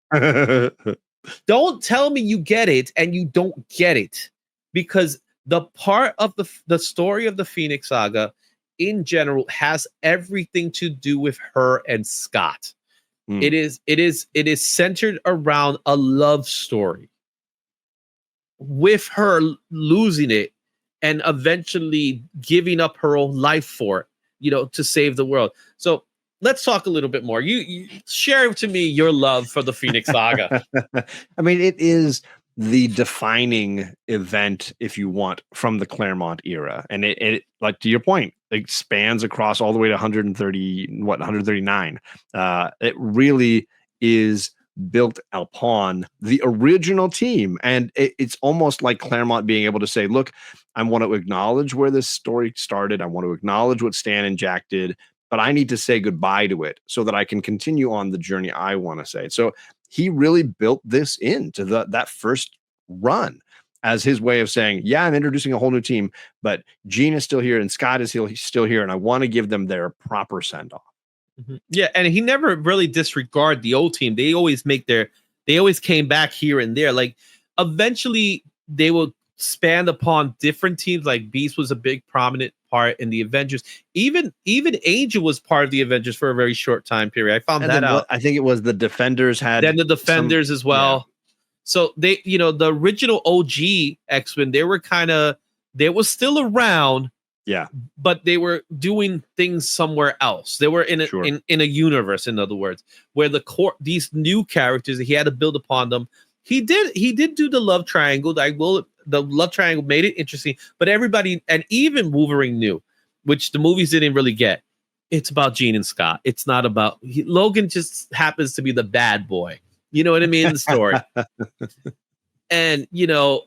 Don't tell me you get it and you don't get it, because the part of the story of the Phoenix Saga in general has everything to do with her and Scott. It is centered around a love story with her losing it and eventually giving up her own life for it, you know, to save the world. So let's talk a little bit more. You share to me your love for the Phoenix Saga. I mean, it is the defining event, if you want, from the Claremont era. And it like, to your point, it spans across all the way to 139. It really is built upon the original team. And it's almost like Claremont being able to say, look, I want to acknowledge where this story started. I want to acknowledge what Stan and Jack did, but I need to say goodbye to it so that I can continue on the journey I want to say. So he really built this into that first run as his way of saying, yeah, I'm introducing a whole new team, but Jean is still here and Scott is still here, and I want to give them their proper send-off. Yeah, and he never really disregarded the old team. They always came back here and there. Like, eventually they will span upon different teams. Like Beast was a big prominent part in the Avengers. Even Angel was part of the Avengers for a very short time period. I found that out. I think it was the Defenders had. Then the Defenders as well. Yeah. So they, you know, the original OG X-Men, they were still around. Yeah. But they were doing things somewhere else. They were in a universe, in other words, where these new characters, he had to build upon them. He did do the love triangle. The love triangle made it interesting, but everybody, and even Wolverine knew, which the movies didn't really get. It's about Jean and Scott. It's not about Logan. Just happens to be the bad boy. You know what I mean? The story. And, you know,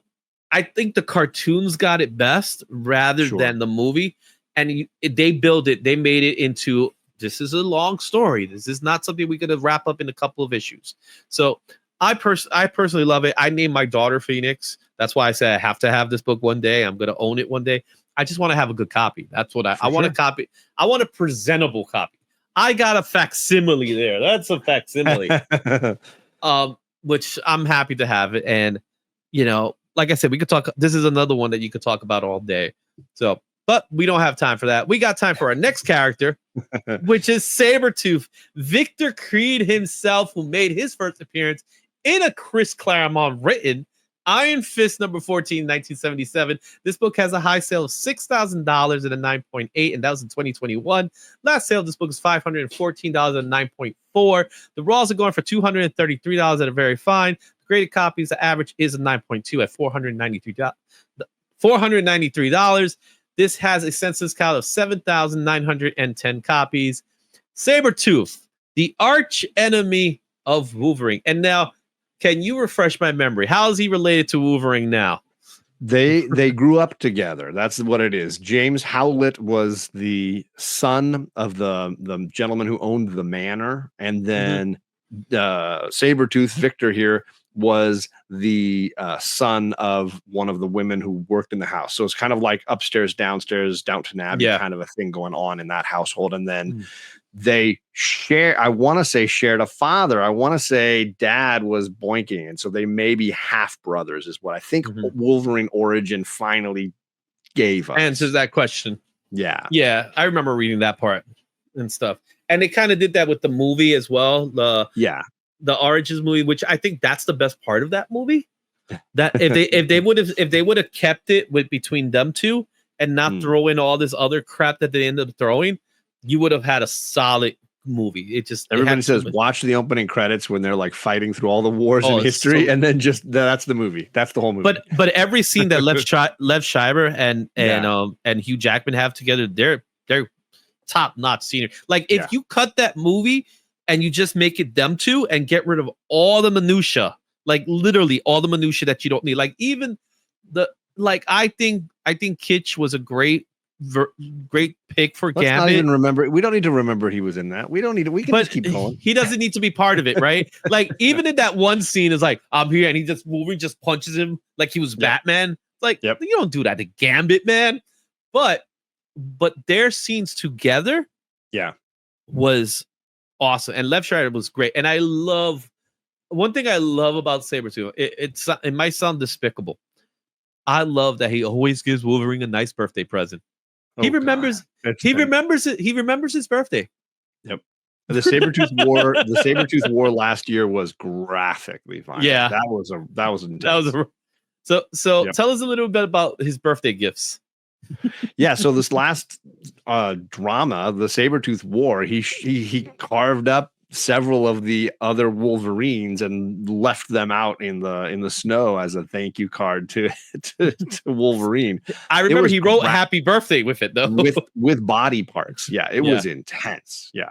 I think the cartoons got it best rather than the movie. And they built it. They made it into, this is a long story. This is not something we're going to wrap up in a couple of issues. So I personally love it. I named my daughter Phoenix. That's why I said I have to have this book one day. I'm going to own it one day. I just want to have a good copy. That's what I want. A copy. I want a presentable copy. I got a facsimile there. That's a facsimile. Which I'm happy to have it. And, you know, like I said, we could talk. This is another one that you could talk about all day. So, but we don't have time for that. We got time for our next character, which is Sabretooth. Victor Creed himself, who made his first appearance in a Chris Claremont written Iron Fist number 14, 1977. This book has a high sale of $6,000 and a 9.8, and that was in 2021. Last sale of this book is $514 and 9.4. The Raws are going for $233 at a very fine. The graded copies, the average is a 9.2 at $493. This has a census count of 7,910 copies. Sabretooth, the arch enemy of Wolverine. And now, can you refresh my memory? How is he related to Wolverine now? They grew up together. That's what it is. James Howlett was the son of the gentleman who owned the manor, and then Sabretooth, Victor here, was the son of one of the women who worked in the house. So it's kind of like upstairs, downstairs, Downton Abbey kind of a thing going on in that household. And then they shared a father. I want to say dad was boinking. And so they may be half brothers is what I think Wolverine Origin finally gave us. Answers that question. Yeah. Yeah. I remember reading that part and stuff. And they kind of did that with the movie as well. The Origins movie, which I think that's the best part of that movie. That if they would have kept it with between them two and not throw in all this other crap that they ended up throwing, you would have had a solid movie. Everybody says watch the opening credits when they're like fighting through all the wars in history, and then that's the movie. That's the whole movie. But every scene that Lev Schreiber and Hugh Jackman have together, they're top notch scenery. Like if you cut that movie and you just make it them two and get rid of all the minutia, like literally all the minutia that you don't need. Like even I think Kitsch was a great pick for Gambit. Not even remember. We don't need to remember he was in that. We don't need to. We can just keep going. He doesn't need to be part of it, right? Like even in that one scene is like, I'm here, and Wolverine just punches him like he was Batman. Like you don't do that to Gambit, man. But their scenes together, was awesome. And Lev Schreiber was great. And one thing I love about Sabretooth. It might sound despicable. I love that he always gives Wolverine a nice birthday present. He remembers. He remembers it. He remembers his birthday. Yep. The Sabretooth War last year was graphically fine. Yeah, that was intense. So tell us a little bit about his birthday gifts. Yeah, so this last drama, the Sabretooth War, he carved up several of the other Wolverines and left them out in the snow as a thank you card to Wolverine. I remember he wrote happy birthday with it though. with body parts. Yeah, it was intense. Yeah.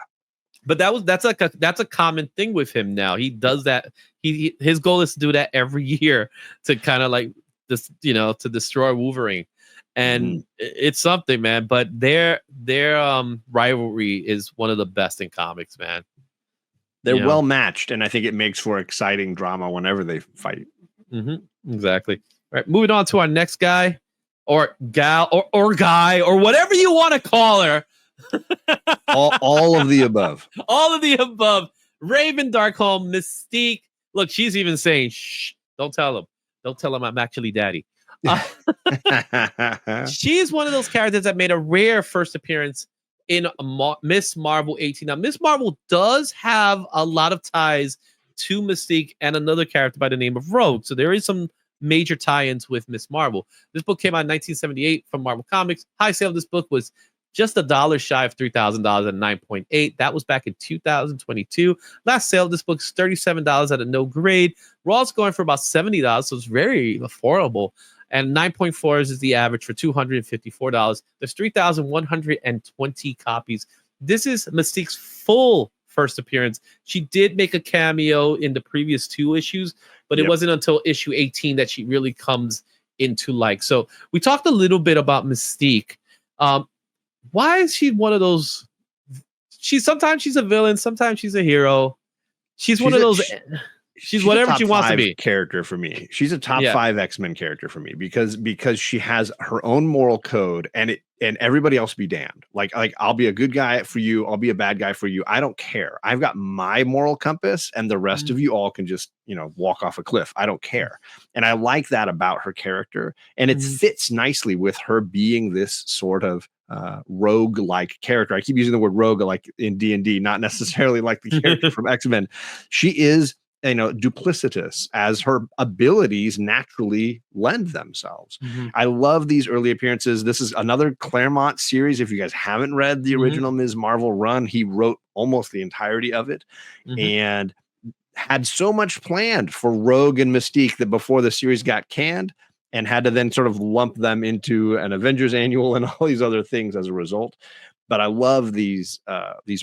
But that's a common thing with him now. He does that. His goal is to do that every year to kind of like this, to destroy Wolverine. And it's something, man. But their rivalry is one of the best in comics, man. They're well matched, and I think it makes for exciting drama whenever they fight. Exactly. All right, moving on to our next guy, or gal, or guy, or whatever you want to call her. all of the above. All of the above. Raven, Darkholm, Mystique. Look, she's even saying, "Shh! Don't tell him. Don't tell him I'm actually daddy." She's one of those characters that made a rare first appearance in Miss Marvel 18. Now, Miss Marvel does have a lot of ties to Mystique and another character by the name of Rogue. So there is some major tie-ins with Miss Marvel. This book came out in 1978 from Marvel Comics. High sale of this book was just $1 shy of $3,000 at 9.8. That was back in 2022. Last sale of this book is $37 at a no grade. Raw's going for about $70, so it's very affordable. And 9.4 is the average for $254. There's 3,120 copies. This is Mystique's full first appearance. She did make a cameo in the previous 2 issues, but it wasn't until issue 18 that she really comes into like. So we talked a little bit about Mystique. Why is she one of those? Sometimes she's a villain, sometimes she's a hero. She's one of those. She's whatever she wants to be. Character for me. She's a top 5 X-Men character for me because she has her own moral code and everybody else be damned. Like I'll be a good guy for you. I'll be a bad guy for you. I don't care. I've got my moral compass and the rest of you all can just, walk off a cliff. I don't care. And I like that about her character. And it fits nicely with her being this sort of rogue-like character. I keep using the word rogue like in D&D, not necessarily like the character from X-Men. She is duplicitous as her abilities naturally lend themselves. I love these early appearances. This is another Claremont series. If you guys haven't read the original Ms. Marvel run, he wrote almost the entirety of it and had so much planned for Rogue and Mystique that before the series got canned and had to then sort of lump them into an Avengers annual and all these other things as a result. But I love these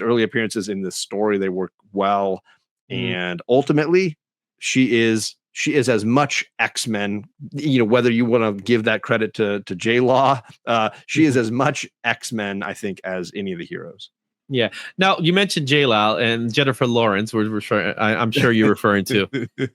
early appearances in this story. They work well. And ultimately, she is as much X-Men, whether you want to give that credit to J-Law, she is as much X-Men, I think, as any of the heroes. Yeah. Now, you mentioned J-Law and Jennifer Lawrence, I'm sure you're referring to.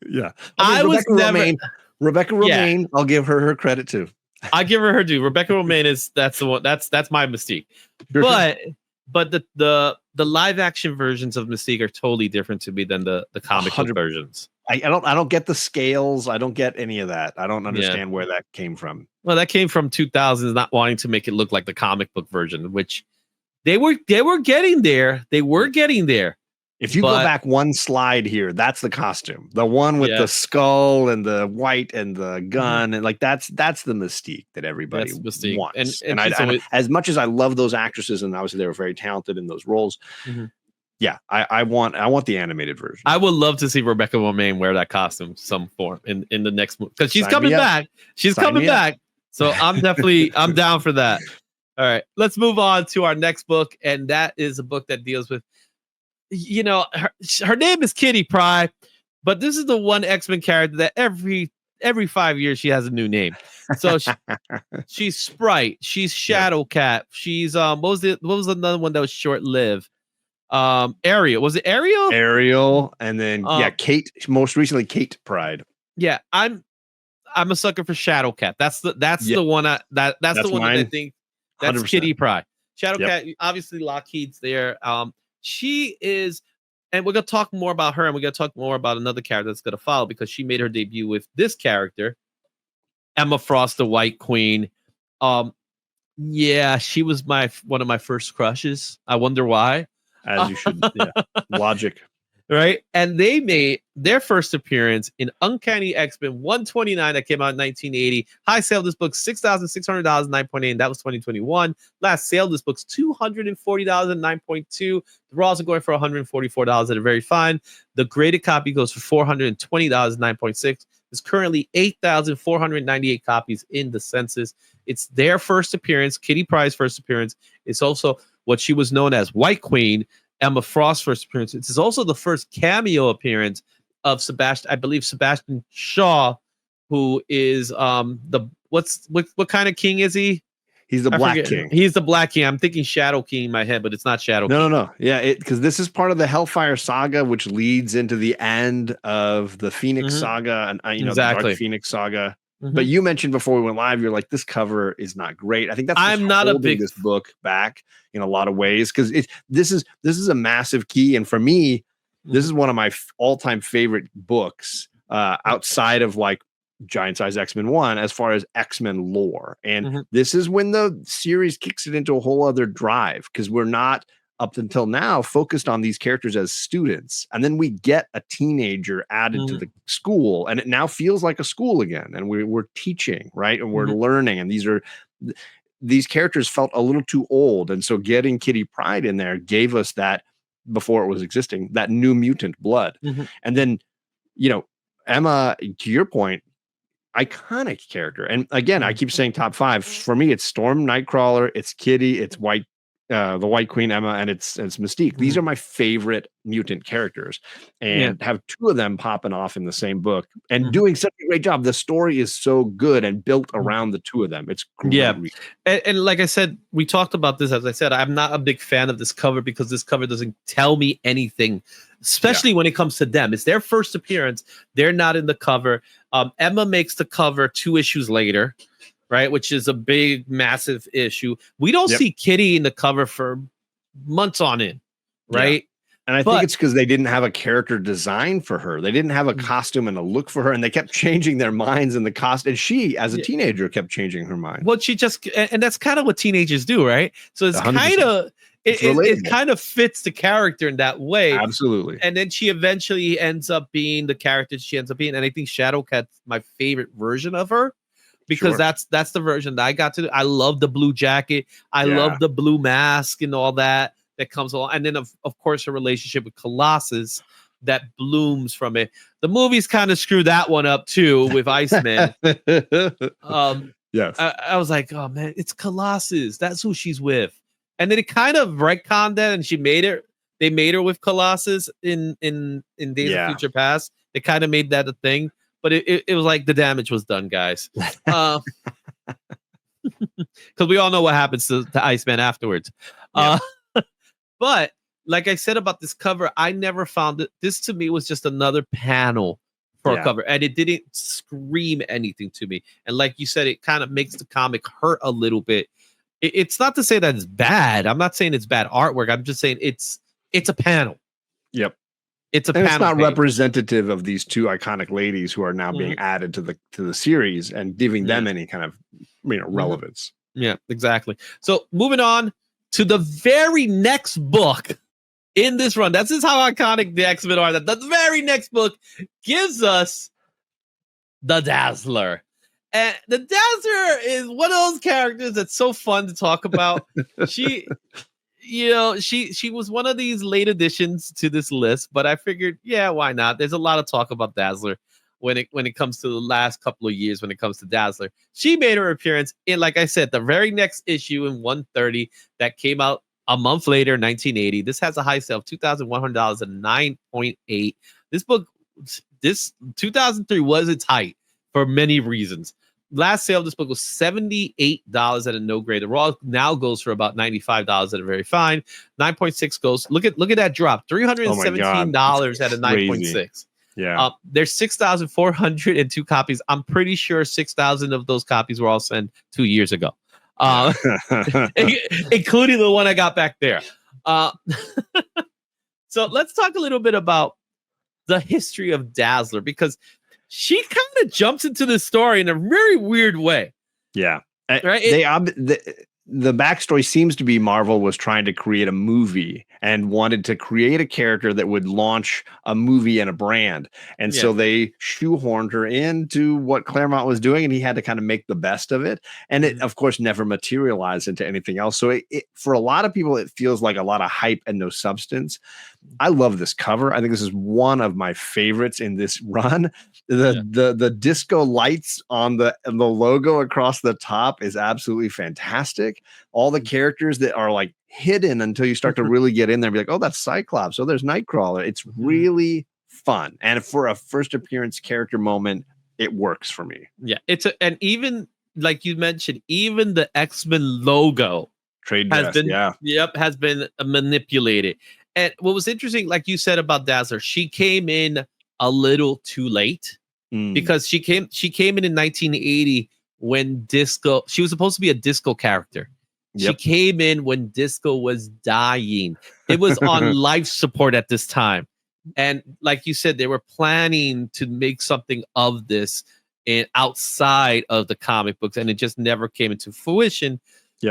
Yeah. Rebecca Rebecca Romaine, I'll give her credit too. I give her due. Rebecca Romaine that's the one. That's my Mystique. But the live action versions of Mystique are totally different to me than the comic book versions. I don't get the scales. I don't get any of that. I don't understand where that came from. Well, that came from 2000s not wanting to make it look like the comic book version, which they were getting there. They were getting there. If you go back one slide here, that's the costume. The one with the skull and the white and the gun. And that's the Mystique that everybody wants. And I as much as I love those actresses, and obviously they were very talented in those roles. Yeah, I want the animated version. I would love to see Rebecca Romaine wear that costume some form in the next movie. Because she's coming back. She's coming back. So I'm down for that. All right, let's move on to our next book. And that is a book that deals with, her name is Kitty Pryde, but this is the one X-Men character that every 5 years she has a new name. So she's Sprite, she's Shadowcat, she's what was another one that was short-lived? Ariel. Was it Ariel? Ariel, and then Kate. Most recently, Kate Pryde. Yeah, I'm a sucker for Shadowcat. That's the one that's the one that I think that's 100%. Kitty Pryde. Shadowcat, obviously Lockheed's there. She is, and we're going to talk more about her, and we're going to talk more about another character that's going to follow because she made her debut with this character, Emma Frost, the White Queen. Yeah, she was one of my first crushes. I wonder why. As you should. Yeah. Logic. Right? And they made their first appearance in Uncanny X-Men 129 that came out in 1980. High sale of this book, $6,600, 9.8, and that was 2021. Last sale of this book's $240 and 9.2. The Raws are going for $144 at a very fine. The graded copy goes for $420, 9.6. There's currently 8,498 copies in the census. It's their first appearance, Kitty Pryde's first appearance. It's also what she was known as White Queen, Emma Frost's first appearance. This is also the first cameo appearance of Sebastian Shaw, who is what kind of king is he? He's the Black King. He's the Black King. I'm thinking Shadow King in my head, but it's not Shadow King. No. Yeah, because this is part of the Hellfire saga, which leads into the end of the Phoenix saga and the Dark Phoenix saga. But you mentioned before we went live, you're like, this cover is not great. I think that's I'm not a big this book back in a lot of ways because this is a massive key, and for me, this is one of my all-time favorite books outside of like Giant Size X-Men 1 as far as X-Men lore. And this is when the series kicks it into a whole other drive because we're not up until now focused on these characters as students, and then we get a teenager added to the school, and it now feels like a school again, and we're teaching, right, and we're learning, and these characters felt a little too old, and so getting Kitty Pryde in there gave us that, before it was existing, that new mutant blood. And then Emma, to your point, iconic character, and again I keep saying top 5 for me. It's Storm, Nightcrawler, it's Kitty, it's the White Queen, Emma, and it's Mystique. These are my favorite mutant characters, and have 2 of them popping off in the same book and doing such a great job. The story is so good and built around the 2 of them. It's great. Yeah, and like I said, we talked about this. As I said, I'm not a big fan of this cover because this cover doesn't tell me anything, especially when it comes to them. It's their first appearance. They're not in the cover. Emma makes the cover 2 issues later, right? Which is a big, massive issue. We don't see Kitty in the cover for months on end, right? And I think it's because they didn't have a character design for her. They didn't have a costume and a look for her, and they kept changing their minds in the costume. And she, as a teenager, kept changing her mind. Well, and that's kind of what teenagers do, right? So it's 100%. Kind of, it kind of fits the character in that way. Absolutely. And then she eventually ends up being the character she ends up being. And I think Shadowcat's my favorite version of her. Because that's the version that I got to do. I love the blue jacket. I love the blue mask and all that comes along. And then, of course, her relationship with Colossus that blooms from it. The movies kind of screw that one up, too, with Iceman. Yes. I was like, oh, man, it's Colossus. That's who she's with. And then it kind of retconned that, and they made her with Colossus in Days of Future Past. They kind of made that a thing. But it was like the damage was done, guys. Because we all know what happens to Iceman afterwards. But like I said about this cover, I never found it. This to me was just another panel for a cover. And it didn't scream anything to me. And like you said, it kind of makes the comic hurt a little bit. It's not to say that it's bad. I'm not saying it's bad artwork. I'm just saying it's a panel. Yep. It's not representative of these 2 iconic ladies who are now being added to the series and giving them any kind of relevance. Yeah, exactly. So moving on to the very next book in this run. That's just how iconic the X-Men are. That the very next book gives us the Dazzler. And the Dazzler is one of those characters that's so fun to talk about. She was one of these late additions to this list, but I figured, why not? There's a lot of talk about Dazzler when it comes to the last couple of years when it comes to Dazzler. She made her appearance in, like I said, the very next issue in 130 that came out a month later, 1980. This has a high sale of $2,100 and 9.8. This book, this 2003 was its height for many reasons. Last sale of this book was $78 at a no grade. The raw now goes for about $95 at a very fine. 9.6 goes. Look at that drop. $317 at a 9.6. Yeah. There's 6,402 copies. I'm pretty sure 6,000 of those copies were all sent 2 years ago, including the one I got back there. So let's talk a little bit about the history of Dazzler, because she kind of jumps into the story in a very weird way. Yeah. Right. the backstory seems to be Marvel was trying to create a movie and wanted to create a character that would launch a movie and a brand. And so they shoehorned her into what Claremont was doing, and he had to kind of make the best of it. And it, of course, never materialized into anything else. So it for a lot of people, it feels like a lot of hype and no substance. I love this cover. I think this is one of my favorites in this run. The disco lights on the logo across the top is absolutely fantastic. All the characters that are like hidden until you start to really get in there and be like, oh, that's Cyclops. Oh, there's Nightcrawler. It's really fun. And for a first appearance character moment, it works for me. Yeah. And even like you mentioned, even the X-Men logo has been manipulated. And what was interesting, like you said about Dazzler, she came in a little too late because she came in 1980 when disco. She was supposed to be a disco character. She came in when disco was dying. It was on life support at this time, and like you said, they were planning to make something of this outside of the comic books, and it just never came into fruition.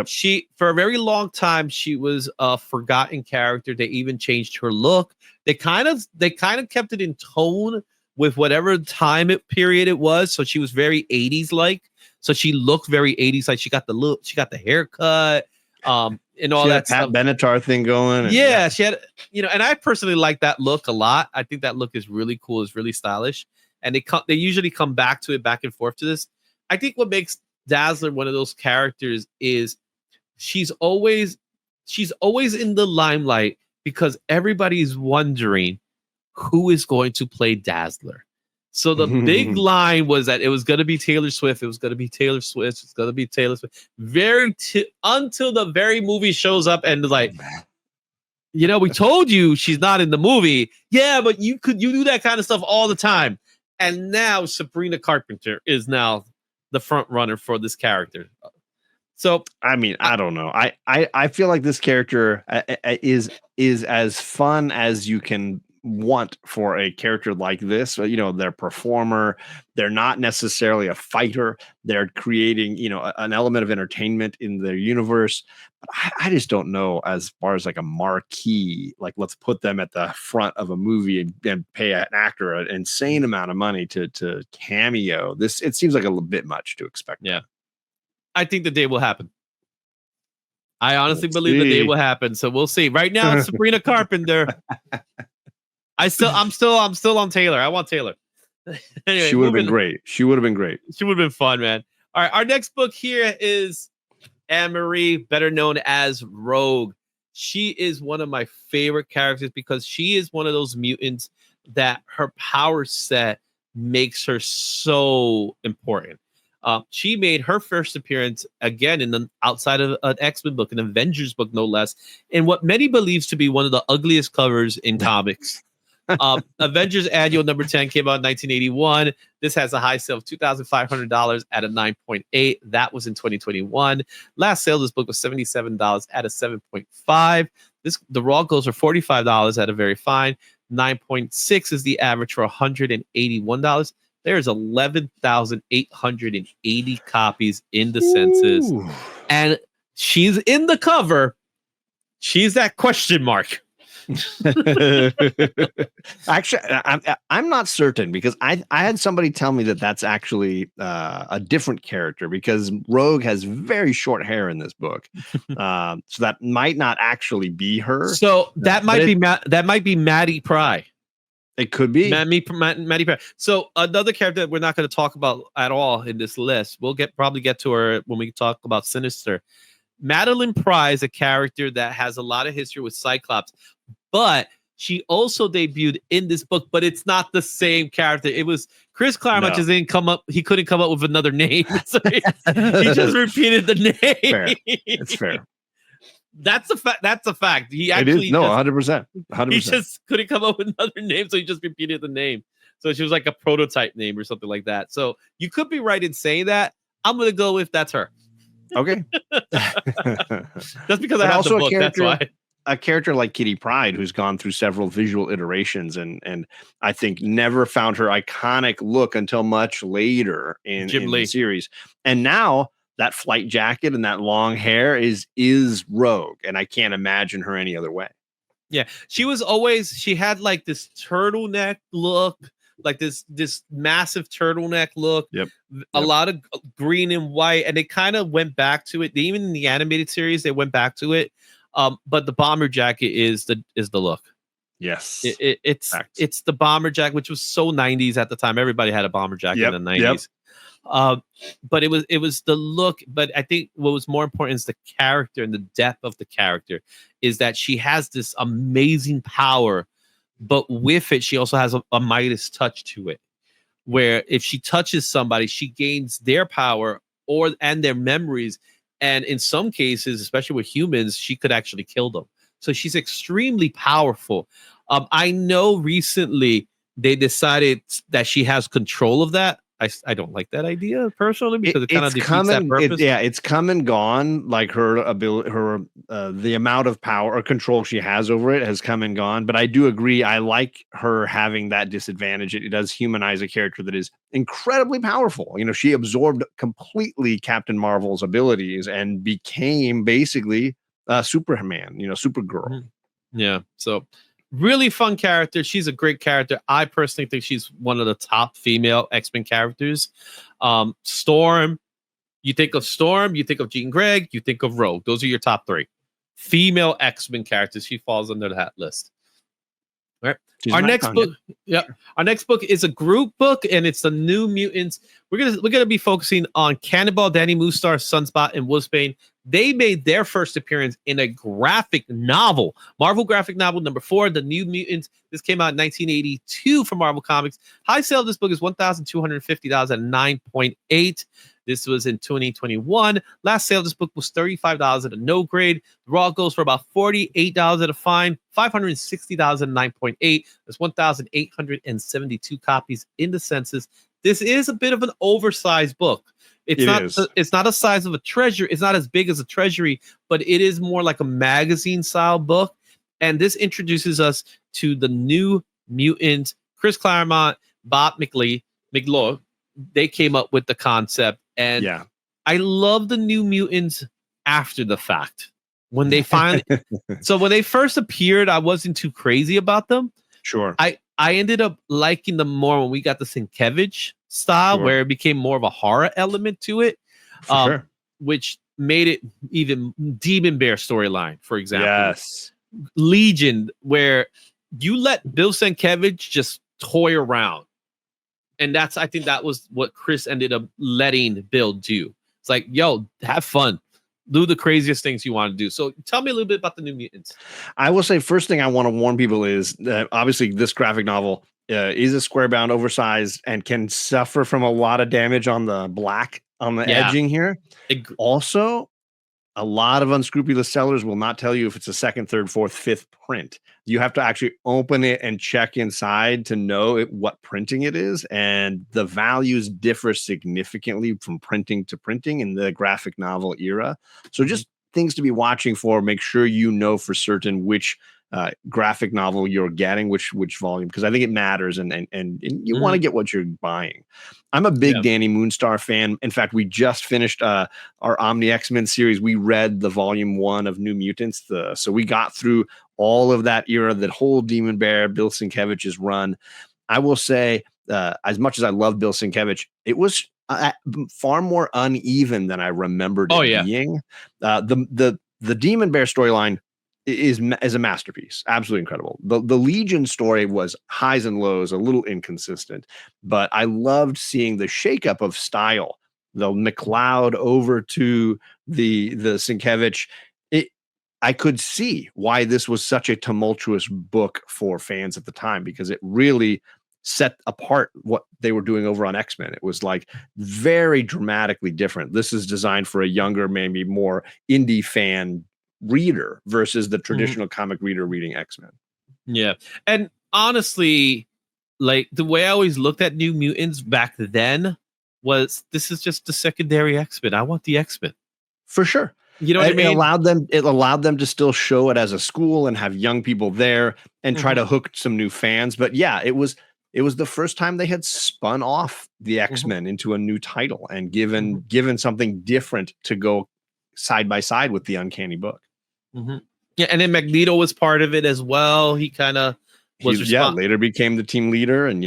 She, for a very long time, she was a forgotten character. They even changed her look. They kind of kept it in tone with whatever time period it was. So she was very 80s like. So she looked very 80s like. She got the look, she got the haircut, and all that Pat stuff. Benatar thing going. Yeah, she had, and I personally like that look a lot. I think that look is really cool. It's really stylish, and they usually come back to it, back and forth to this. I think what makes Dazzler one of those characters is she's always in the limelight because everybody's wondering who is going to play Dazzler. So the big line was that it was going to be Taylor Swift. It was going to be Taylor Swift. It's going to be Taylor Swift. Until the very movie shows up and like, we told you she's not in the movie. Yeah, but you do that kind of stuff all the time. And now Sabrina Carpenter is now the front runner for this character. So I mean, I don't know. I feel like this character is as fun as you can want for a character like this. They're a performer. They're not necessarily a fighter. They're creating, an element of entertainment in their universe. But I just don't know as far as like a marquee, like let's put them at the front of a movie and pay an actor an insane amount of money to cameo. It seems like a little bit much to expect. Yeah. I think the day will happen. I honestly believe the day will happen. So we'll see. Right now, it's Sabrina Carpenter. I'm still on Taylor. I want Taylor. Anyway, she would have been great. She would have been fun, man. All right, our next book here is Anne-Marie, better known as Rogue. She is one of my favorite characters because she is one of those mutants that her power set makes her so important. She made her first appearance again outside of an X-Men book, an Avengers book, no less, in what many believes to be one of the ugliest covers in comics. Avengers Annual number 10 came out in 1981. This has a high sale of $2,500 at a 9.8. That was in 2021. Last sale of this book was $77 at a 7.5. The raw goes for $45 at a very fine. 9.6 is the average for $181. There's 11,880 copies in the census. And she's in the cover. She's that question mark. Actually, I'm not certain because I had somebody tell me that that's actually a different character because Rogue has very short hair in this book, so that might not actually be her. So that might be Maddie Pryde. It could be Maddie Pryde. So another character that we're not going to talk about at all in this list. We'll probably get to her when we talk about Sinister. Madeline Pryde is a character that has a lot of history with Cyclops, but she also debuted in this book, but it's not the same character. It was Chris Claremont just didn't come up. He couldn't come up with another name. So he just repeated the name. Fair. It's fair. That's a fact. That's a fact. He actually 100%. He just couldn't come up with another name, so he just repeated the name. So she was like a prototype name or something like that. So you could be right in saying that. I'm gonna go with that's her. Okay. That's because I have the book. That's why. A character like Kitty Pryde, who's gone through several visual iterations and I think never found her iconic look until much later in the series. And now that flight jacket and that long hair is Rogue, and I can't imagine her any other way. Yeah, she had like this turtleneck look, like this massive turtleneck look. Yep. A lot of green and white, and they kind of went back to it. Even in the animated series, they went back to it. But the bomber jacket is the look. Yes, it's the bomber jacket, which was so 90s at the time. Everybody had a bomber jacket in the 90s. But it was the look. But I think what was more important is the character and the depth of the character. Is that she has this amazing power, but with it, she also has a Midas touch to it, where if she touches somebody, she gains their power and their memories. And in some cases, especially with humans, she could actually kill them. So she's extremely powerful. I know recently they decided that she has control of that. I don't like that idea personally because it kind of defeats that purpose. It's come and gone. Like her ability, the amount of power or control she has over it has come and gone. But I do agree. I like her having that disadvantage. It does humanize a character that is incredibly powerful. You know, she absorbed completely Captain Marvel's abilities and became basically Superman. You know, Supergirl. Mm-hmm. Yeah. So. Really fun character. She's a great character. I personally think she's one of the top female X-Men characters. Storm. You think of Storm, you think of Jean Grey, you think of Rogue. Those are your top 3 female X-Men characters. She falls under that list. All right. Our next book. Yeah. Our next book is a group book, and it's the New Mutants. We're gonna be focusing on Cannonball, Danny Moonstar, Sunspot, and Wolfsbane. They made their first appearance in a graphic novel, Marvel graphic novel number 4, The New Mutants. This came out in 1982 from Marvel Comics. High sale of this book is $1,250 at 9.8. This was in 2021. Last sale of this book was $35 at a no grade. The raw goes for about $48 at a fine, $560 at 9.8. There's 1,872 copies in the census. This is a bit of an oversized book. It's not a size of a treasure. It's not as big as a treasury, but it is more like a magazine style book. And this introduces us to the New Mutants. Chris Claremont, Bob McLeod, they came up with the concept. And I love the New Mutants after the fact. When they when they first appeared, I wasn't too crazy about them. Sure. I ended up liking them more when we got the Sienkiewicz style, where it became more of a horror element to it, which made it even Demon Bear storyline, for example. Yes. Legion, where you let Bill Sienkiewicz just toy around. And I think that was what Chris ended up letting Bill do. It's like, yo, have fun. Do the craziest things you want to do. So tell me a little bit about the New Mutants. I will say, first thing I want to warn people is that obviously this graphic novel is a square bound, oversized, and can suffer from a lot of damage on the black on the edging here. Also, a lot of unscrupulous sellers will not tell you if it's a second, third, fourth, fifth print. You have to actually open it and check inside to know what printing it is. And the values differ significantly from printing to printing in the graphic novel era. So just things to be watching for. Make sure you know for certain which graphic novel you're getting, which volume, because I think it matters, and you want to get what you're buying. I'm a big Danny Moonstar fan. In fact, we just finished our Omni X-Men series. We read the volume 1 of New Mutants, so we got through all of that era, that whole Demon Bear, Bill Sienkiewicz's run. I will say, as much as I love Bill Sienkiewicz, it was far more uneven than I remembered it being. The Demon Bear storyline is a masterpiece. Absolutely incredible. The Legion story was highs and lows, a little inconsistent, but I loved seeing the shakeup of style. The McLeod over to the Sienkiewicz. I could see why this was such a tumultuous book for fans at the time, because it really set apart what they were doing over on X-Men. It was like very dramatically different. This is designed for a younger, maybe more indie fan reader versus the traditional comic reader reading X-Men. Yeah. And honestly, like the way I always looked at New Mutants back then was, this is just the secondary X-Men. I want the X-Men. For sure. You know what I mean? It allowed them to still show it as a school and have young people there and try to hook some new fans. But yeah, it was it was the first time they had spun off the X-Men into a new title and given something different to go side by side with the Uncanny Book. Yeah, and then Magneto was part of it as well. He kind of was later became the team leader, and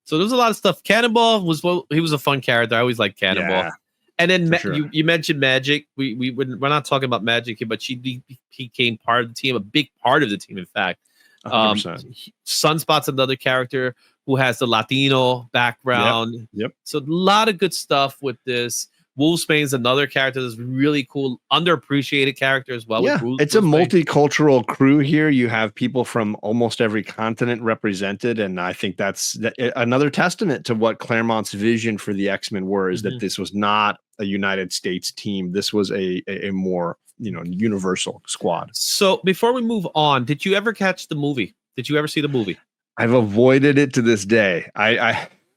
So there's a lot of stuff. Cannonball he was a fun character. I always liked Cannonball. Yeah, and then you mentioned Magic. We're not talking about Magic here, but she became part of the team, a big part of the team, in fact. 100%. Sunspot's another character who has the Latino background. Yep. So a lot of good stuff with this. Wolfsbane's another character that's really cool, underappreciated character as well. Yeah, it's a multicultural crew here. You have people from almost every continent represented, and I think that's another testament to what Claremont's vision for the X-Men were, is that this was not a United States team. This was a more universal squad. So before we move on, did you ever catch the movie? Did you ever see the movie? I've avoided it to this day.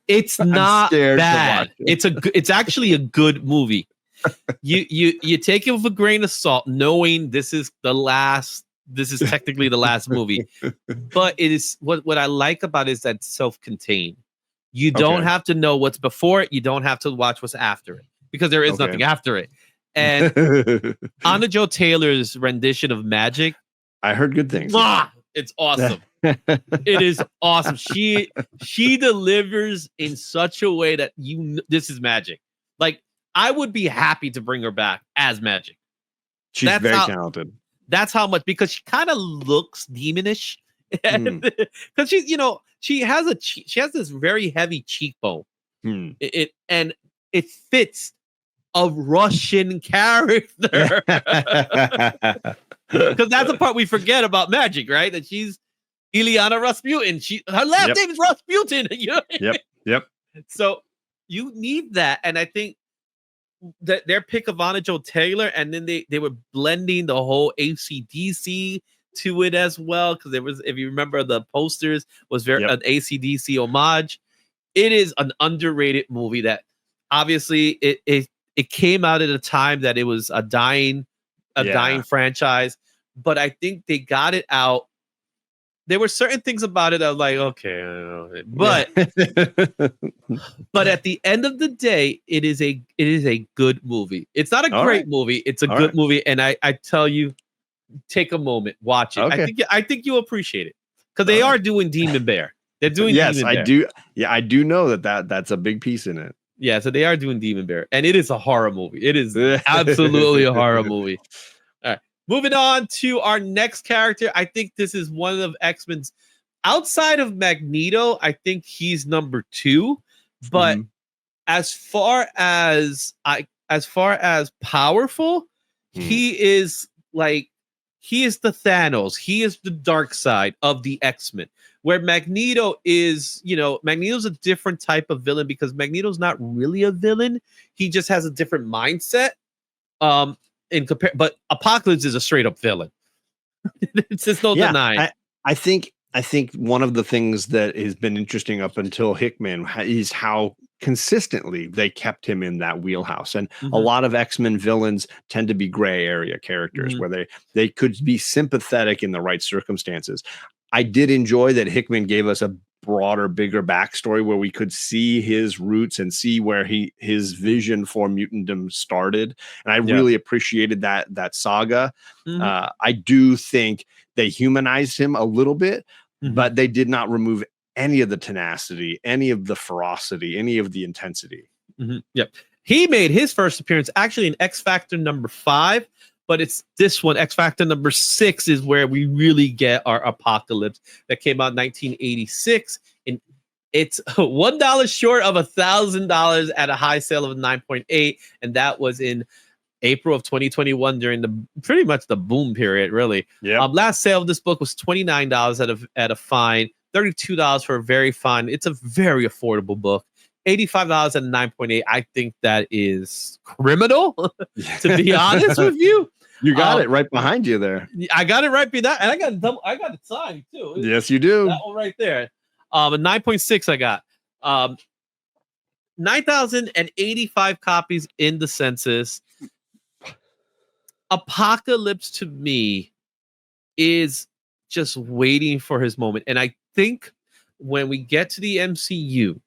It's not bad. It's actually a good movie. You take it with a grain of salt, knowing this is technically the last movie. But it is what I like about it is that it's self-contained. You don't have to know what's before it. You don't have to watch what's after it, because there is nothing after it. And Anna Jo Taylor's rendition of Magic, I heard good things. It's awesome. It is awesome. She delivers in such a way that this is Magic. Like, I would be happy to bring her back as Magic. She's very talented. That's how much, because she kind of looks demonish. Because she has this very heavy cheekbone. It fits a Russian character. Because that's the part we forget about Magic, right? That she's Ilyana Rasputin. Her last name is Rasputin. Yep. So you need that, and I think that their pick of Anna Jo Taylor, and then they were blending the whole AC/DC to it as well, because there was, if you remember, the posters was very an AC/DC homage. It is an underrated movie that obviously it came out at a time that it was a dying franchise, but I think they got it out. There were certain things about it that I was like, okay, I don't know. But at the end of the day, it is a good movie. It's not a great movie. It's a good movie, and I tell you, take a moment, watch it. Okay. I think you'll appreciate it, because they are doing Demon Bear. They're doing Demon Bear. I do. Yeah, I do know that's a big piece in it. Yeah, so they are doing Demon Bear, and it is a horror movie. It is absolutely a horror movie. All right, moving on to our next character. I think this is one of X-Men's, outside of Magneto, I think he's number 2. But as far as powerful, he is the Thanos. He is the dark side of the X-Men. Where Magneto is, Magneto's a different type of villain, because Magneto's not really a villain. He just has a different mindset. But Apocalypse is a straight up villain. It's just no denying. I think one of the things that has been interesting up until Hickman is how consistently they kept him in that wheelhouse. And a lot of X-Men villains tend to be gray area characters where they could be sympathetic in the right circumstances. I did enjoy that Hickman gave us a broader, bigger backstory where we could see his roots and see where his vision for mutantdom started. And I really appreciated that saga. I do think they humanized him a little bit, but they did not remove any of the tenacity, any of the ferocity, any of the intensity. Yep. He made his first appearance actually in X Factor number 5. But it's this one, X Factor number 6, is where we really get our Apocalypse, that came out in 1986. And it's $1 short of $1,000 at a high sale of 9.8. And that was in April of 2021 during pretty much the boom period, really. Last sale of this book was $29 at a fine, $32 for a very fine. It's a very affordable book. $85 at 9.8. I think that is criminal, to be honest with you. You got it right behind you there. I got it right behind, and I got it signed too. Yes, you do. That one right there. A 9.6 I got. 9,085 copies in the census. Apocalypse to me is just waiting for his moment. And I think when we get to the MCU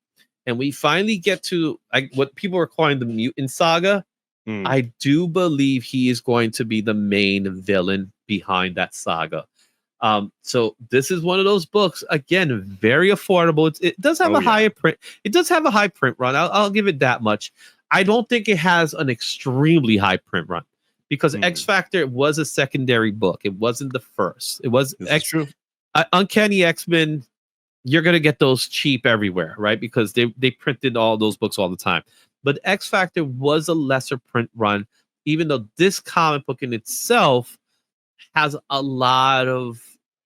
and we finally get to what people are calling the Mutant Saga, I do believe he is going to be the main villain behind that saga. So this is one of those books, again, very affordable. It does have high print. It does have a high print run. I'll give it that much. I don't think it has an extremely high print run because X Factor was a secondary book. It wasn't the first. It was true. Uncanny X-Men. You're going to get those cheap everywhere, right? Because they printed all those books all the time. But X Factor was a lesser print run, even though this comic book in itself has a lot of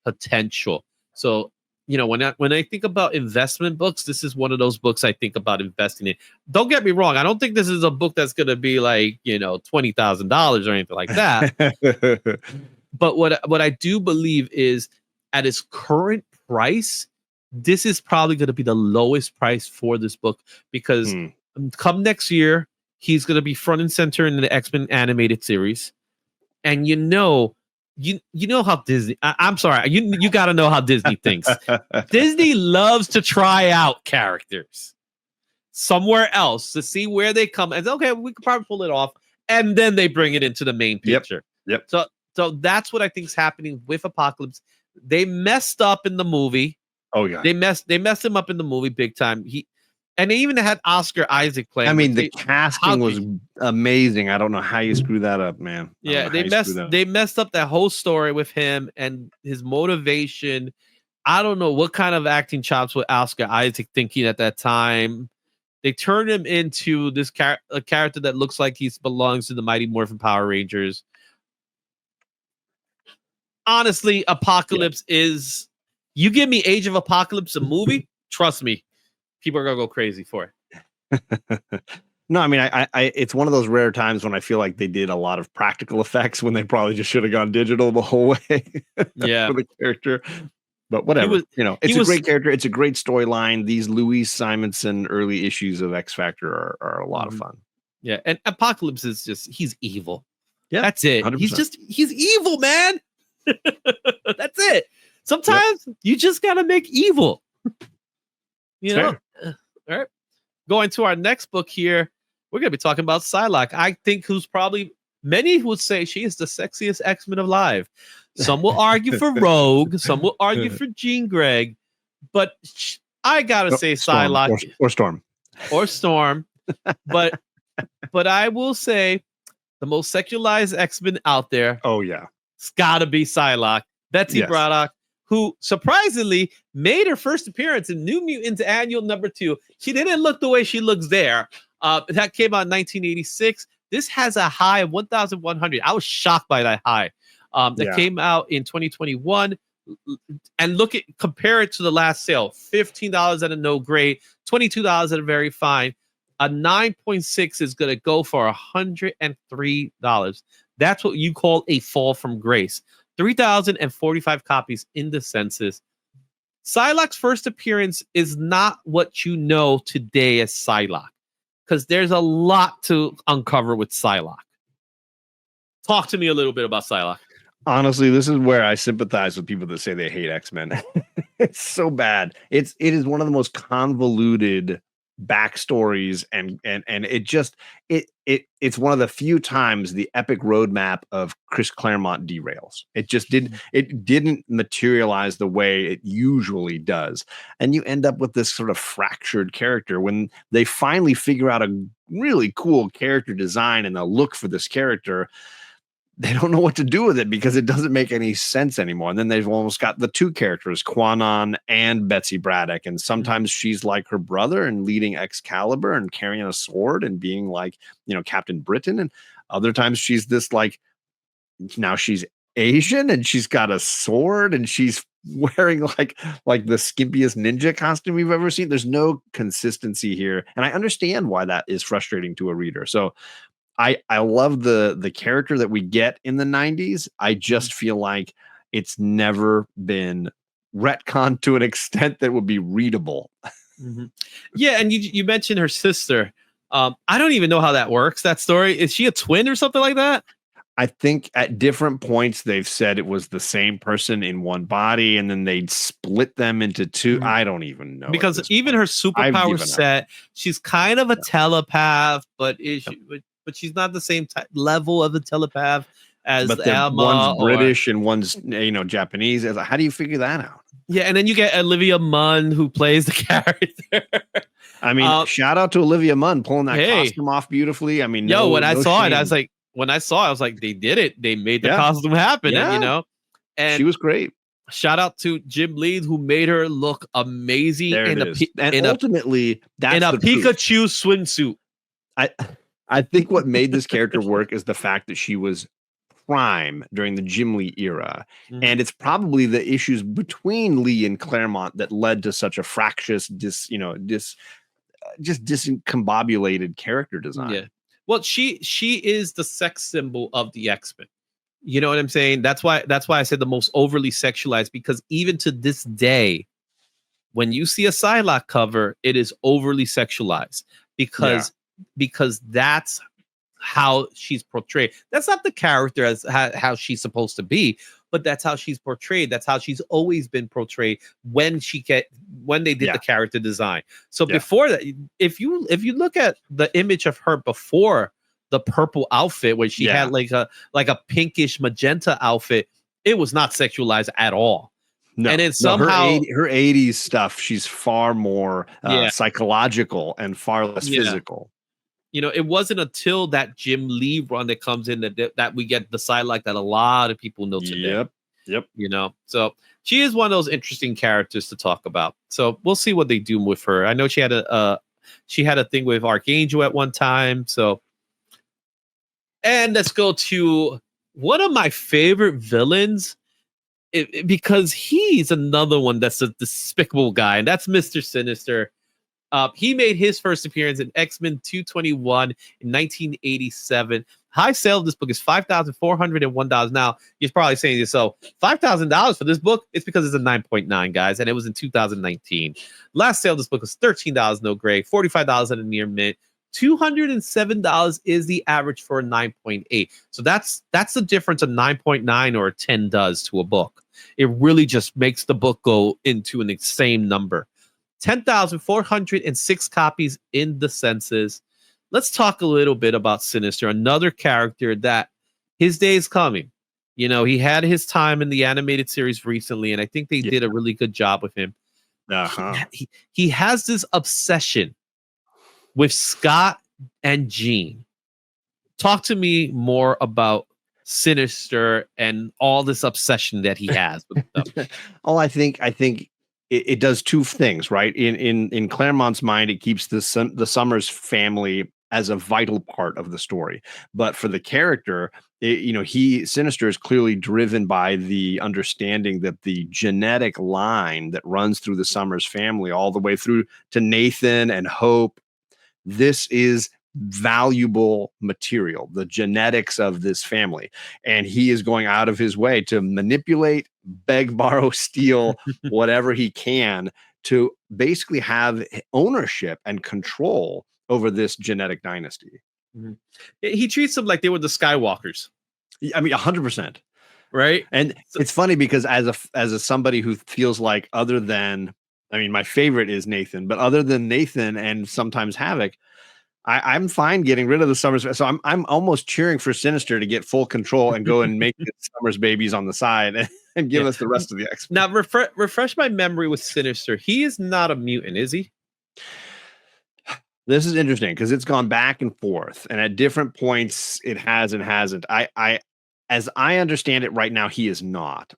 potential. So, when I think about investment books, this is one of those books I think about investing in. Don't get me wrong. I don't think this is a book that's going to be like, $20,000 or anything like that. But what I do believe is at its current price, this is probably going to be the lowest price for this book because come next year, he's going to be front and center in the X-Men animated series. And you know how Disney, I'm sorry, you got to know how Disney thinks. Disney loves to try out characters somewhere else to see where they come. And okay, we could probably pull it off. And then they bring it into the main picture. Yep. So that's what I think is happening with Apocalypse. They messed up in the movie. Oh yeah. They messed him up in the movie big time. And they even had Oscar Isaac playing. I mean, the casting was amazing. I don't know how you screw that up, man. Yeah, they messed up that whole story with him and his motivation. I don't know what kind of acting chops was Oscar Isaac thinking at that time. They turned him into this a character that looks like he belongs to the Mighty Morphin Power Rangers. Honestly, Apocalypse is... You give me Age of Apocalypse, a movie, trust me, people are going to go crazy for it. No, I mean, I it's one of those rare times when I feel like they did a lot of practical effects when they probably just should have gone digital the whole way for the character. But whatever, it's a great character. It's a great storyline. These Louise Simonson early issues of X Factor are a lot of fun. Yeah, and Apocalypse is he's evil. Yeah, that's it. 100%. He's evil, man. That's it. Sometimes you just gotta make evil. All right. Going to our next book here, we're gonna be talking about Psylocke. I think many would say she is the sexiest X-Men alive. Some will argue for Rogue, some will argue for Jean Grey, but I gotta say Psylocke or Storm. But I will say the most sexualized X-Men out there. Oh yeah, it's gotta be Psylocke. Betsy Braddock, who surprisingly made her first appearance in New Mutants Annual #2. She didn't look the way she looks there. That came out in 1986. This has a high of 1,100. I was shocked by that high. That came out in 2021. And compare it to the last sale. $15 at a no grade, $22 at a very fine. A 9.6 is going to go for $103. That's what you call a fall from grace. 3,045 copies in the census. Psylocke's first appearance is not what you know today as Psylocke, because there's a lot to uncover with Psylocke. Talk to me a little bit about Psylocke. Honestly, this is where I sympathize with people that say they hate X-Men. It's so bad. It is one of the most convoluted backstories, and it's one of the few times the epic roadmap of Chris Claremont derails. It didn't materialize the way it usually does, and you end up with this sort of fractured character. When they finally figure out a really cool character design and a look for this character, they don't know what to do with it because it doesn't make any sense anymore. And then they've almost got the two characters, Quanon and Betsy Braddock. And sometimes she's like her brother and leading Excalibur and carrying a sword and being like, Captain Britain. And other times she's this now she's Asian and she's got a sword and she's wearing like the skimpiest ninja costume we've ever seen. There's no consistency here. And I understand why that is frustrating to a reader. So I love the character that we get in the 90s. I just feel like it's never been retconned to an extent that would be readable. Mm-hmm. Yeah, and you mentioned her sister. I don't even know how that works, that story. Is she a twin or something like that? I think at different points they've said it was the same person in one body, and then they'd split them into two. I don't even know, because even her superpower set, she's kind of a telepath, but but she's not the same level of the telepath as Emma. One's British and one's Japanese. How do you figure that out? Yeah, and then you get Olivia Munn who plays the character. I mean, shout out to Olivia Munn pulling that costume off beautifully. I mean, when I saw it, I was like, they did it. They made the costume happen, and she was great. Shout out to Jim Lee who made her look amazing ultimately that's in a Pikachu swimsuit. I think what made this character work is the fact that she was prime during the Jim Lee era, and it's probably the issues between Lee and Claremont that led to such a fractious, discombobulated character design. Yeah. Well, she is the sex symbol of the X-Men. You know what I'm saying? That's why I said the most overly sexualized, because even to this day, when you see a Psylocke cover, it is overly sexualized because that's how she's portrayed. That's not the character as how she's supposed to be, but that's how she's portrayed. That's how she's always been portrayed when they did the character design. So before that, if you look at the image of her before the purple outfit, where she had like a pinkish magenta outfit, it was not sexualized at all. No, and then somehow her 80s stuff, she's far more psychological and far less physical. It wasn't until that Jim Lee run that comes in that we get the Psylocke that a lot of people know today. Yep. So she is one of those interesting characters to talk about. So we'll see what they do with her. I know she had a thing with Archangel at one time. So, and let's go to one of my favorite villains, because he's another one that's a despicable guy, and that's Mr. Sinister. He made his first appearance in X-Men 221 in 1987. High sale of this book is $5,401. Now, you're probably saying to yourself, $5,000 for this book? It's because it's a 9.9, guys, and it was in 2019. Last sale of this book was $13 no gray, $45 at a near mint. $207 is the average for a 9.8. So that's the difference a 9.9 or a 10 does to a book. It really just makes the book go into an insane number. 10,406 copies in the census. Let's talk a little bit about Sinister, another character that his day is coming. He had his time in the animated series recently, and I think they did a really good job with him. He has this obsession with Scott and Jean. Talk to me more about Sinister and all this obsession that he has with them. I think it does two things, right? In Claremont's mind, it keeps the Summers family as a vital part of the story. But for the character, Sinister is clearly driven by the understanding that the genetic line that runs through the Summers family all the way through to Nathan and Hope, this is valuable material, the genetics of this family. And he is going out of his way to manipulate, beg, borrow, steal, whatever he can to basically have ownership and control over this genetic dynasty. Mm-hmm. He treats them like they were the Skywalkers. I mean, 100%. Right. And it's funny because as a somebody who feels like other than, my favorite is Nathan, but other than Nathan and sometimes Havok, I'm fine getting rid of the Summers. So I'm almost cheering for Sinister to get full control and go and make the Summers babies on the side and give us the rest of the X-Men. Now, refresh my memory with Sinister. He is not a mutant, is he? This is interesting because it's gone back and forth, and at different points it has and hasn't. As I understand it right now, he is not.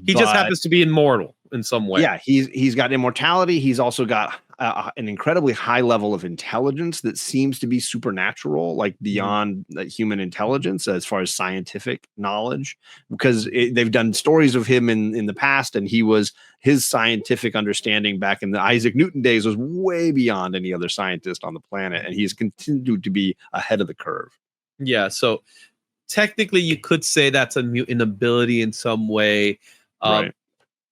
He just happens to be immortal in some way. Yeah, he's got immortality. He's also got an incredibly high level of intelligence that seems to be supernatural, like beyond human intelligence as far as scientific knowledge, because they've done stories of him in the past, and his scientific understanding back in the Isaac Newton days was way beyond any other scientist on the planet, and he's continued to be ahead of the curve. Yeah, so technically you could say that's a mutant ability in some way. Right.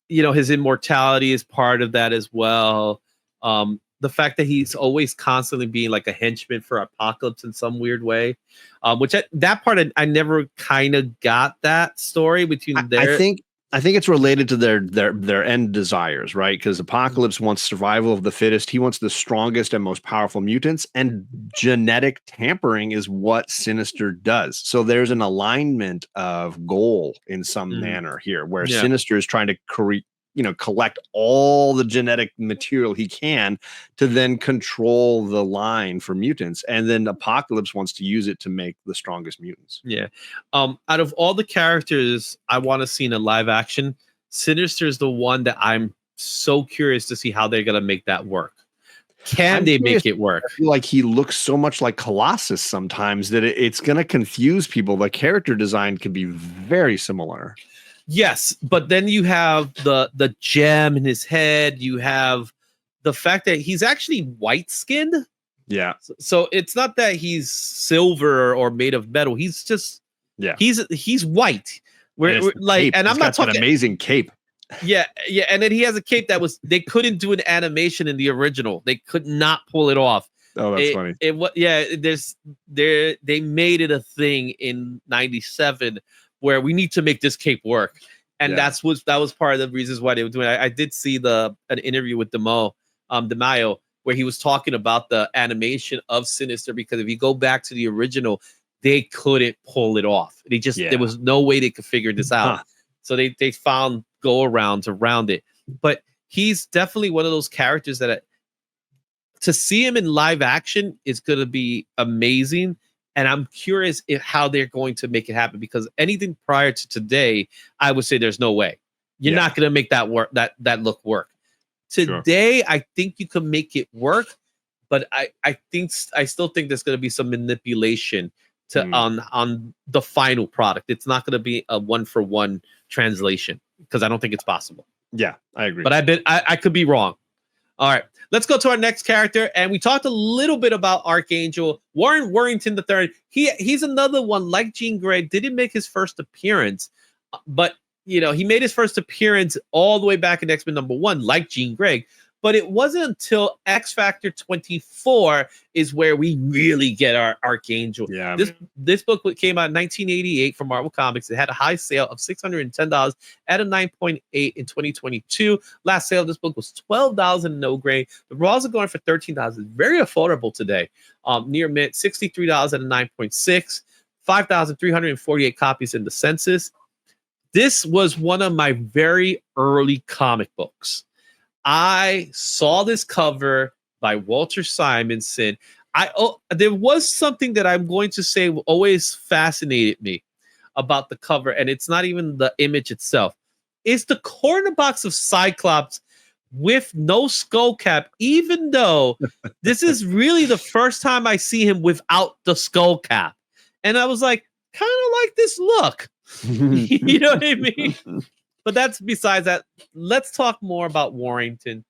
His immortality is part of that as well. the fact that he's always constantly being like a henchman for Apocalypse in some weird way, that part I never kind of got that story between their. I think it's related to their end desires, right? Because Apocalypse wants survival of the fittest. He wants the strongest and most powerful mutants, and genetic tampering is what Sinister does. So there's an alignment of goal in some manner here, where Sinister is trying to collect all the genetic material he can to then control the line for mutants, and then Apocalypse wants to use it to make the strongest mutants. Yeah. Out of all the characters I want to see in a live action, Sinister is the one that I'm so curious to see how they're gonna make that work. Can they make it work? I feel like he looks so much like Colossus sometimes that it's gonna confuse people. The character design can be very similar. Yes, but then you have the gem in his head. You have the fact that he's actually white skinned. Yeah. So it's not that he's silver or made of metal. He's just he's white. We're like, and I'm not talking an amazing cape. Yeah, and then he has a cape that they couldn't do an animation in the original. They could not pull it off. Oh, that's funny. They made it a thing in '97. Where we need to make this cape work, and that was part of the reasons why they were doing it. I did see an interview with DeMaio, where he was talking about the animation of Sinister, because if you go back to the original, they couldn't pull it off. There was no way they could figure this out. So they found go-arounds around it. But he's definitely one of those characters that to see him in live action is going to be amazing. And I'm curious how they're going to make it happen, because anything prior to today, I would say there's no way. You're not going to make that work, that look work. Today, I think you can make it work, but I still think there's going to be some manipulation on the final product. It's not going to be a 1-for-1 translation, because I don't think it's possible. Yeah, I agree. But I could be wrong. All right, let's go to our next character. And we talked a little bit about Archangel. Warren Worthington III. He's another one like Jean Grey. Didn't make his first appearance, but he made his first appearance all the way back in X-Men #1, like Jean Grey. But it wasn't until X Factor 24 is where we really get our Archangel. Yeah. This book came out in 1988 from Marvel Comics. It had a high sale of $610 at a 9.8 in 2022. Last sale of this book was $12 in no grade. The Raws are going for $13. Very affordable today. Near mint, $63 at a 9.6. 5,348 copies in the census. This was one of my very early comic books. I saw this cover by Walter Simonson. There was something that I'm going to say always fascinated me about the cover, and it's not even the image itself. It's the corner box of Cyclops with no skull cap, even though this is really the first time I see him without the skull cap. And I was like, kind of like this look. You know what I mean? But that's besides that. Let's talk more about Warrington.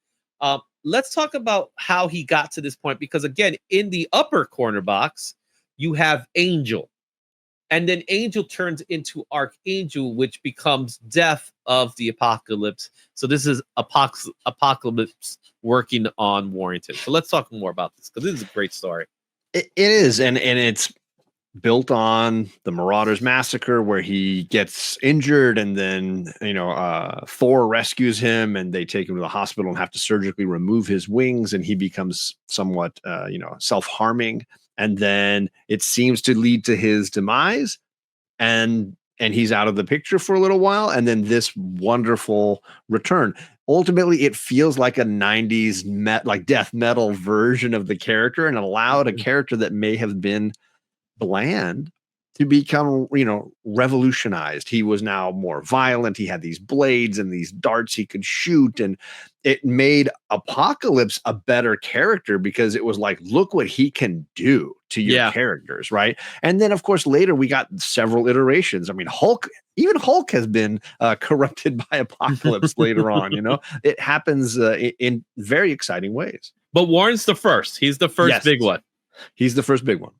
Let's talk about how he got to this point, because again, in the upper corner box, you have Angel, and then Angel turns into Archangel, which becomes Death of the Apocalypse. So this is Apocalypse working on Warrington. So let's talk more about this, because this is a great story. It is, and it's built on the Marauders Massacre, where he gets injured, and then Thor rescues him, and they take him to the hospital and have to surgically remove his wings, and he becomes somewhat self-harming, and then it seems to lead to his demise, and he's out of the picture for a little while, and then this wonderful return. Ultimately, it feels like a 90s death metal version of the character, and allowed a character that may have been bland to become revolutionized. He was now more violent. He had these blades and these darts he could shoot, and it made Apocalypse a better character, because it was like, look what he can do to your characters, right? And then of course later we got several iterations. I mean, Hulk has been corrupted by Apocalypse later on. It happens in very exciting ways. But Warren's the first. He's the first big one. He's the first big one.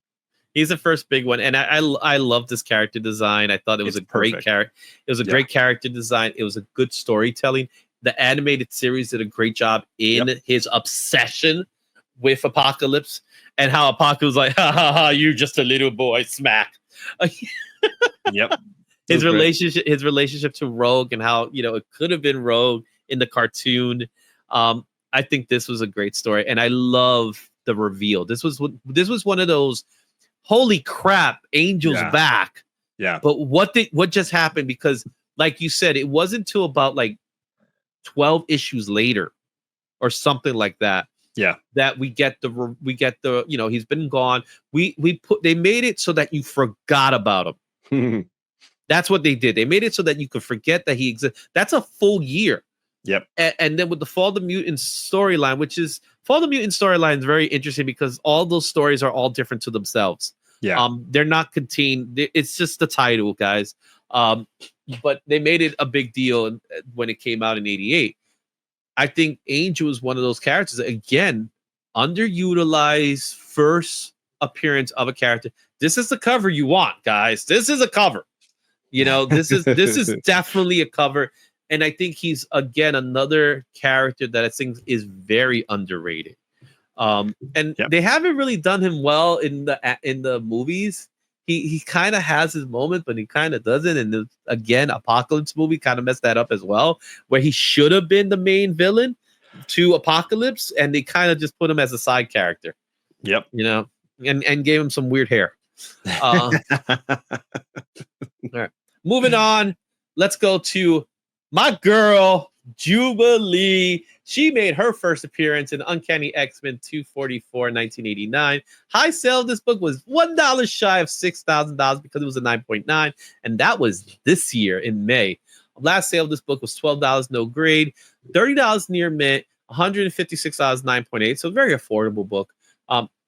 He's the first big one, and I love this character design. I thought it was great character. It was a great character design. It was a good storytelling. The animated series did a great job in his obsession with Apocalypse, and how Apocalypse was like, ha ha ha, you're just a little boy, smack. Yep. His relationship to Rogue, and how, you know, it could have been Rogue in the cartoon. I think this was a great story, and I love the reveal. This was one of those, holy crap, Angel's back. Yeah. But what just happened? Because, like you said, it wasn't until about like 12 issues later or something like that. Yeah. That we get the, you know, he's been gone. They made it so that you forgot about him. That's what they did. They made it so that you could forget that he exists. That's a full year. Yep. And then with the Fall of the Mutants storyline, Fall of the Mutants storyline is very interesting because all those stories are all different to themselves. Yeah. They're not contained. It's just the title, guys. But they made it a big deal when it came out in '88. I think Angel is one of those characters, again, underutilized first appearance of a character. This is the cover you want, guys. This is a cover. You know, this is definitely a cover. And I think he's, again, another character that I think is very underrated. They haven't really done him well in the movies. He kind of has his moment, but he kind of doesn't. And again, Apocalypse movie kind of messed that up as well, where he should have been the main villain to Apocalypse, and they kind of just put him as a side character. Yep. You know, and gave him some weird hair. All right, moving on. Let's go to my girl Jubilee. She made her first appearance in Uncanny X-Men 244 1989. High sale of this book was $1 shy of $6,000 because it was a 9.9, and that was this year in May. Last sale of this book was $12 no grade, $30 near mint, $156 9.8, so very affordable book.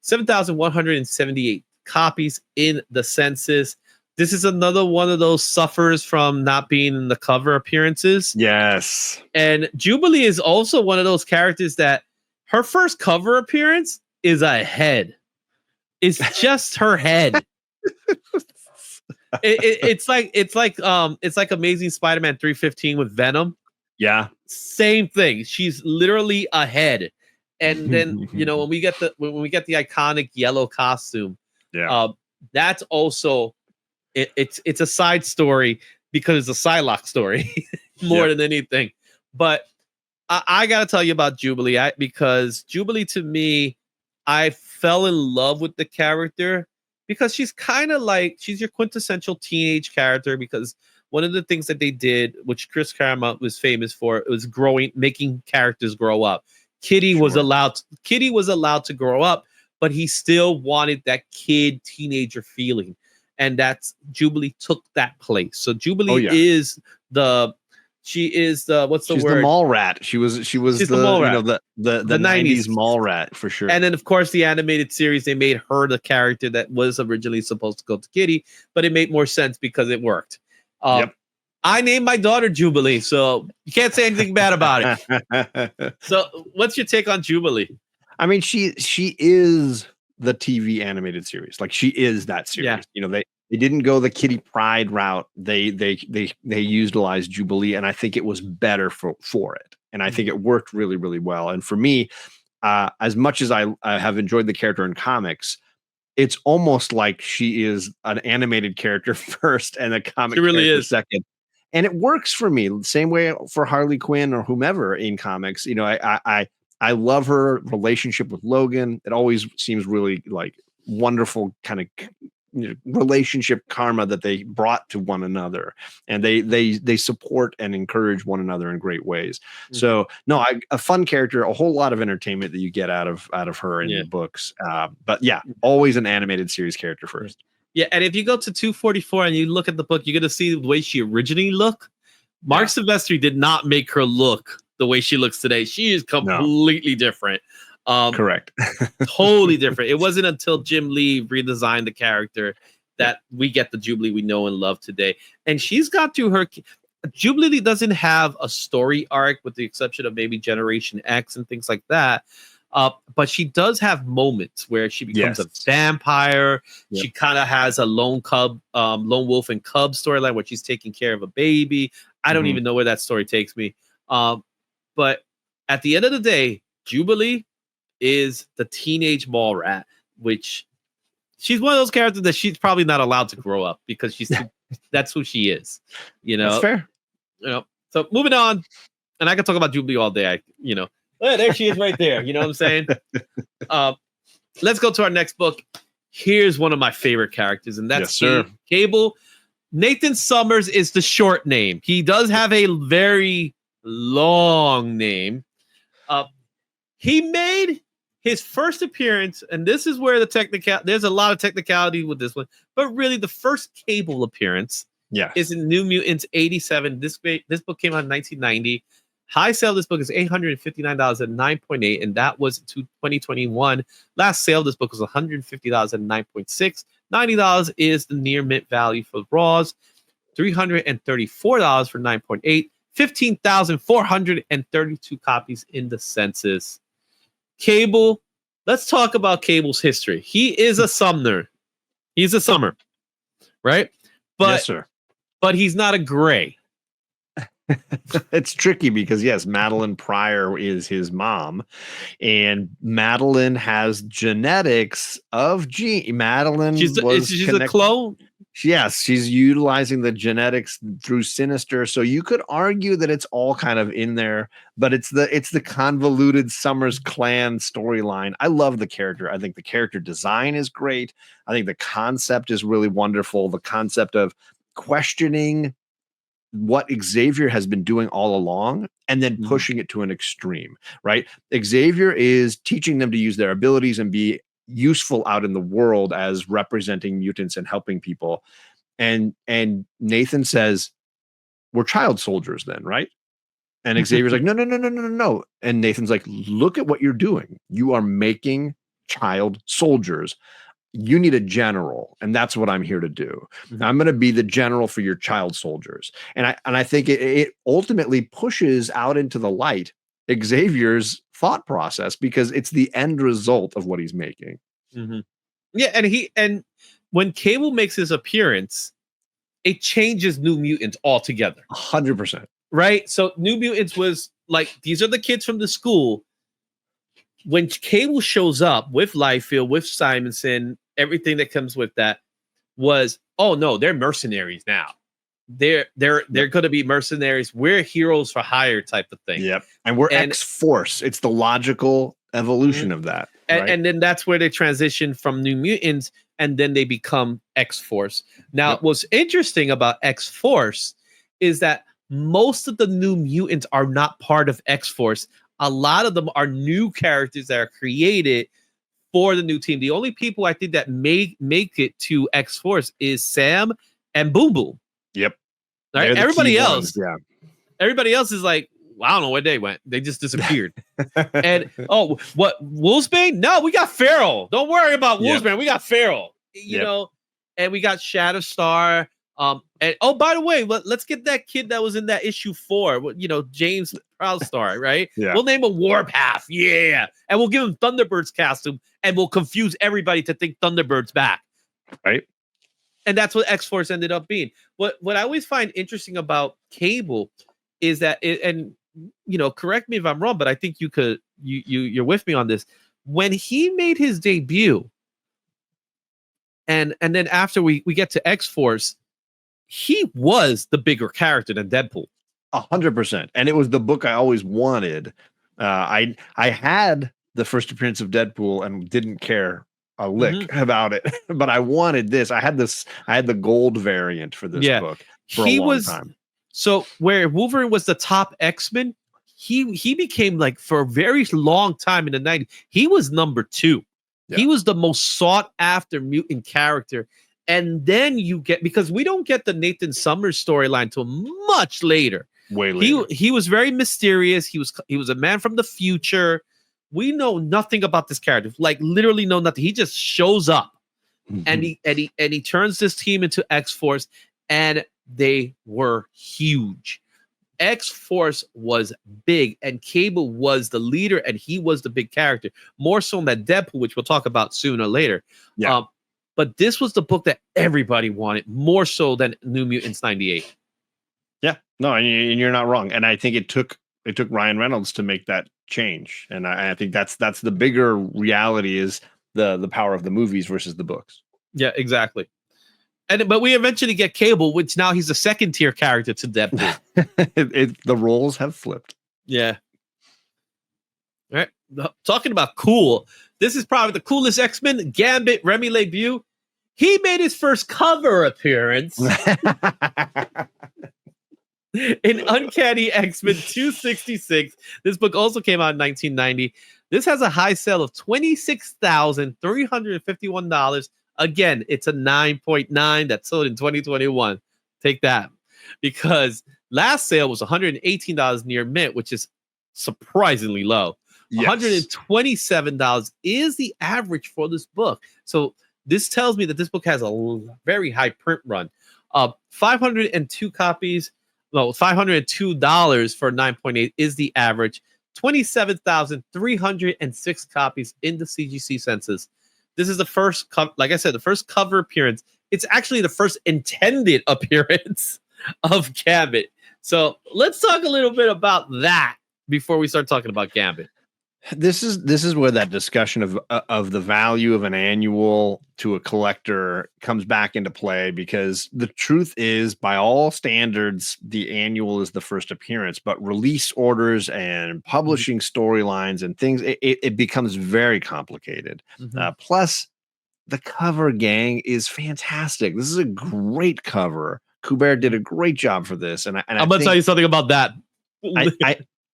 7,178 copies in the census. This is another one of those suffers from not being in the cover appearances. Yes. And Jubilee is also one of those characters that her first cover appearance is a head. It's just her head. It's like Amazing Spider-Man 315 with Venom. Yeah. Same thing. She's literally a head. And then, you know, when we get the iconic yellow costume, that's also it's a side story because it's a Psylocke story more than anything. But I got to tell you about Jubilee because Jubilee, to me, I fell in love with the character because she's kind of like, she's your quintessential teenage character, because one of the things that they did, which Chris Claremont was famous for, it was making characters grow up. Kitty was allowed to grow up, but he still wanted that kid teenager feeling. And that's Jubilee took that place. So Jubilee is the She's the mall rat. She's the mall rat. You know, the 90s mall rat for sure. And then of course the animated series, they made her the character that was originally supposed to go to Kitty, but it made more sense because it worked. I named my daughter Jubilee, so you can't say anything bad about it. So what's your take on Jubilee? I mean, she is the TV animated series. Like, she is that series. Yeah. You know, they didn't go the Kitty Pryde route. They utilized Jubilee, and I think it was better for it. And I think it worked really, really well. And for me, as much as I have enjoyed the character in comics, it's almost like she is an animated character first and a comic character second. And it works for me. Same way for Harley Quinn or whomever in comics. You know, I love her relationship with Logan. It always seems really like wonderful kind of, you know, relationship karma that they brought to one another, and they support and encourage one another in great ways. Mm-hmm. So no, a fun character, a whole lot of entertainment that you get out of her in the books. But yeah, always an animated series character first. Yeah, and if you go to 244 and you look at the book, you're going to see the way she originally looked. Mark Silvestri did not make her look the way she looks today. She is completely different. Correct. Totally different. It wasn't until Jim Lee redesigned the character that we get the Jubilee we know and love today. And she's got through her... Jubilee doesn't have a story arc, with the exception of maybe Generation X and things like that. But she does have moments where she becomes a vampire. Yep. She kind of has a lone wolf and cub storyline where she's taking care of a baby. I don't even know where that story takes me. But at the end of the day, Jubilee is the teenage mall rat, which she's one of those characters that she's probably not allowed to grow up because that's who she is. That's fair. So moving on, and I can talk about Jubilee all day. There she is right there. You know what I'm saying? Let's go to our next book. Here's one of my favorite characters, and that's Cable. Nathan Summers is the short name. He does have a very long name. He made his first appearance, and this is where there's a lot of technicality with this one, but really the first Cable appearance is in New Mutants 87. This book came out in 1990. High sale of this book is $859 at 9.8, and that was to 2021. Last sale of this book was $150 at 9.6. $90 is the near mint value for Raws. $334 for 9.8. 15,432 copies in the census. Cable. Let's talk about Cable's history. He is a Sumner. He's a Summer, right? But, yes, sir. But he's not a Gray. It's tricky because Madeline Pryor is his mom, and Madeline has genetics of Madeline. She's a clone. Yes, she's utilizing the genetics through Sinister. So you could argue that it's all kind of in there, but it's the convoluted Summers clan storyline. I love the character. I think the character design is great. I think the concept is really wonderful. The concept of questioning what Xavier has been doing all along and then pushing it to an extreme, right? Xavier is teaching them to use their abilities and be useful out in the world as representing mutants and helping people. And Nathan says, we're child soldiers then, right? And Xavier's like, no. And Nathan's like, look at what you're doing. You are making child soldiers. You need a general, and that's what I'm here to do. I'm going to be the general for your child soldiers. And I think it ultimately pushes out into the light Xavier's thought process because it's the end result of what he's making. Yeah, and when Cable makes his appearance, it changes New Mutants altogether. 100%. Right? So New Mutants was like, these are the kids from the school. When Cable shows up with Liefeld, with Simonson, everything that comes with that was, oh no, they're mercenaries now. They're going to be mercenaries. We're heroes for hire type of thing. Yep. And we're X-Force. It's the logical evolution of that. Right? And then that's where they transition from New Mutants, and then they become X-Force. Now, what's interesting about X-Force is that most of the New Mutants are not part of X-Force. A lot of them are new characters that are created for the new team. The only people I think that make it to X-Force is Sam and Boom Boom. Yep. Right? Everybody else is like, well, I don't know where they went. They just disappeared. And what, Wolfsbane? No, we got Feral. Don't worry about Wolfsbane. We got Feral. You know, and we got Shatterstar. And by the way, let's get that kid that was in that issue 4, James Proudstar, right? We'll name him Warpath, and we'll give him Thunderbird's costume, and we'll confuse everybody to think Thunderbird's back, right? And that's what X-Force ended up being. What I always find interesting about Cable is that, correct me if I'm wrong, but I think you're with me on this. When he made his debut, and then after we get to X-Force, he was the bigger character than Deadpool. 100%. And it was the book I always wanted. I had the first appearance of Deadpool and didn't care a lick about it, but I wanted this. I had the gold variant for this book for a long time. So where Wolverine was the top X-Men, he became, like, for a very long time in the 90s, he was number 2. He was the most sought after mutant character. And then because we don't get the Nathan Summers storyline till much later. Way later. He was very mysterious. He was a man from the future. We know nothing about this character. Like, literally know nothing. He just shows up, and he turns this team into X-Force, and they were huge. X-Force was big, and Cable was the leader, and he was the big character, more so than Deadpool, which we'll talk about sooner or later. But this was the book that everybody wanted, more so than New Mutants 98. Yeah, no, and you're not wrong. And I think it took Ryan Reynolds to make that change. And I think that's the bigger reality is the power of the movies versus the books. Yeah, exactly. But we eventually get Cable, which now he's a second tier character to Deadpool. The roles have flipped. Yeah. All right. Talking about cool, this is probably the coolest X-Men. Gambit, Remy LeBeau. He made his first cover appearance in Uncanny X-Men 266. This book also came out in 1990. This has a high sale of $26,351. Again, it's a 9.9 that sold in 2021. Take that. Because last sale was $118 near mint, which is surprisingly low. Yes. $127 is the average for this book. So this tells me that this book has a very high print run. 502 copies, well, $502 for 9.8 is the average. 27,306 copies in the CGC census. This is the first, like I said, the first cover appearance. It's actually the first intended appearance of Gambit. So let's talk a little bit about that before we start talking about Gambit. This is where that discussion of the value of an annual to a collector comes back into play, because the truth is, by all standards, the annual is the first appearance, but release orders and publishing storylines and things, it becomes very complicated. Plus, the cover, gang, is fantastic. This is a great cover. Kubert did a great job for this, and I'm gonna tell you something about that.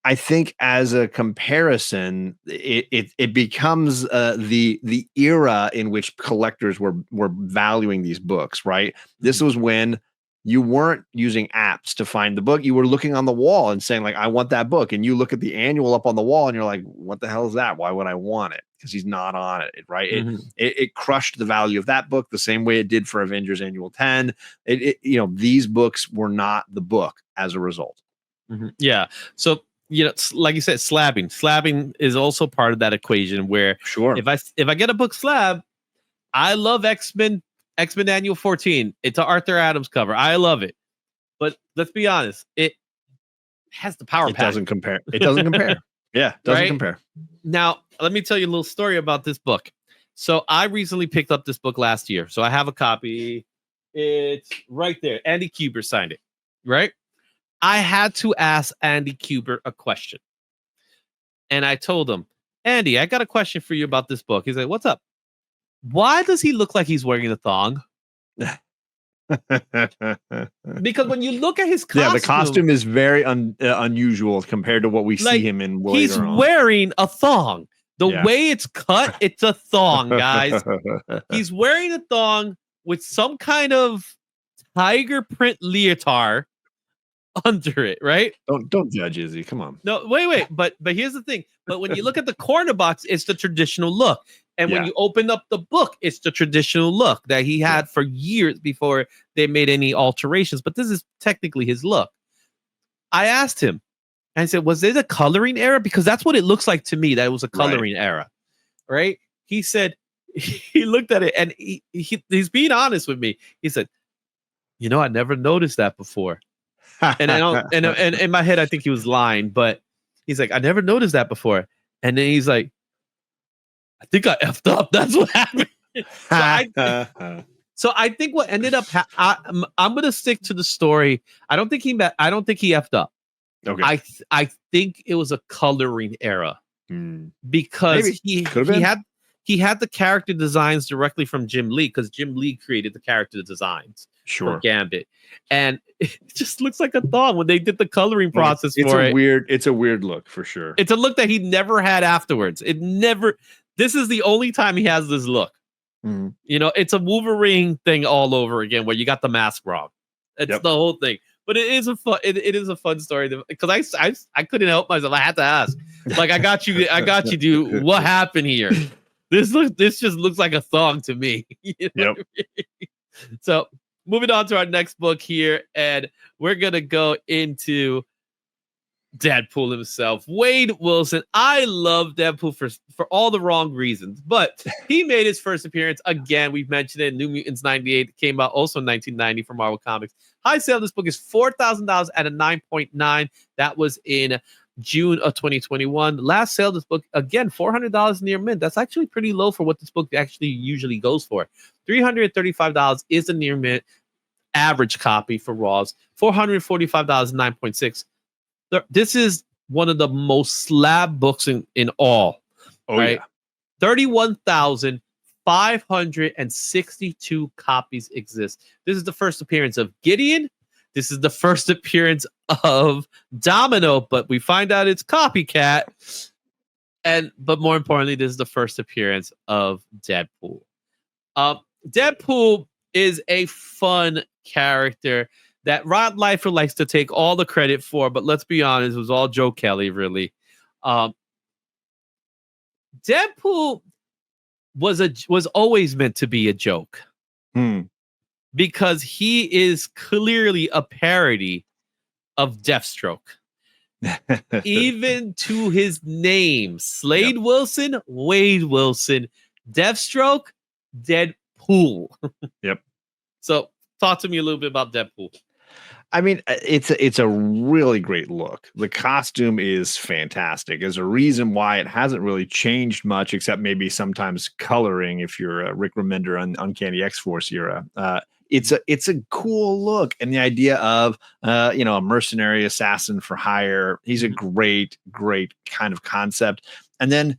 I think as a comparison, it becomes the era in which collectors were valuing these books, right? This was when you weren't using apps to find the book. You were looking on the wall and saying, like, I want that book. And you look at the annual up on the wall and you're like, what the hell is that? Why would I want it? Because he's not on it, right? It crushed the value of that book the same way it did for Avengers Annual 10. These books were not the book as a result. Yeah. So, like you said, slabbing is also part of that equation, where sure, if I get a book slab, I love X-Men Annual 14. It's an Arthur Adams cover. I love it. But let's be honest, it has the power pack. Doesn't compare. It doesn't compare. Yeah, doesn't compare. Now, let me tell you a little story about this book. So I recently picked up this book last year. So I have a copy. It's right there. Andy Kubert signed it, right? I had to ask Andy Kubert a question. And I told him, Andy, I got a question for you about this book. He's like, what's up? Why does he look like he's wearing a thong? Because when you look at his costume... Yeah, the costume is very unusual compared to what we see him in later He's on. wearing a thong. The way it's cut, it's a thong, guys. He's wearing a thong with some kind of tiger print leotard under it, right? Don't judge Izzy. Come on. No, wait. But here's the thing. But when you look at the corner box, it's the traditional look. And when you open up the book, it's the traditional look that he had for years before they made any alterations. But this is technically his look. I asked him, and I said, was it a coloring error? Because that's what it looks like to me, that it was a coloring error, right? He said, he looked at it, and he's being honest with me. He said, I never noticed that before. And I don't, and in my head, I think he was lying, but he's like, I never noticed that before. And then he's like, I think I effed up. That's what happened. So I think what ended up, I'm going to stick to the story. I don't think he effed up. Okay. I think it was a coloring error because he had the character designs directly from Jim Lee, because Jim Lee created the character designs for Gambit, and it just looks like a thong when they did the coloring process for it. It's a weird look for sure. It's a look that he never had afterwards. This is the only time he has this look. It's a Wolverine thing all over again, where you got the mask wrong. It's the whole thing. But it is a fun. It is a fun story because I couldn't help myself. I had to ask. Like, I got you, dude. What happened here? This just looks like a thong to me. What I mean? So moving on to our next book here, and we're gonna go into Deadpool himself, Wade Wilson. I love Deadpool for all the wrong reasons, but he made his first appearance again. We've mentioned it. New Mutants 98 came out also in 1990 from Marvel Comics. High sale of this book is $4,000 at a 9.9. That was in June of 2021. Last sale of this book, again, $400 near mint. That's actually pretty low for what this book actually usually goes for. $335 is a near mint average copy for Raws. $445, 9.6. This is one of the most slab books in all. Oh, right? yeah. 31,562 copies exist. This is the first appearance of Gideon. This is the first appearance of Domino, but we find out it's Copycat. But more importantly, this is the first appearance of Deadpool. Deadpool is a fun character that Rod Liefeld likes to take all the credit for, but let's be honest, it was all Joe Kelly, really. Deadpool was always meant to be a joke. Because he is clearly a parody of Deathstroke. Even to his name, Slade Wilson, Wade Wilson, Deathstroke, Deadpool. Yep. So talk to me a little bit about Deadpool. I mean, it's a really great look. The costume is fantastic. There's a reason why it hasn't really changed much, except maybe sometimes coloring if you're a Rick Remender on Uncanny X-Force era. It's a cool look, and the idea of a mercenary assassin for hire. He's a great kind of concept. And then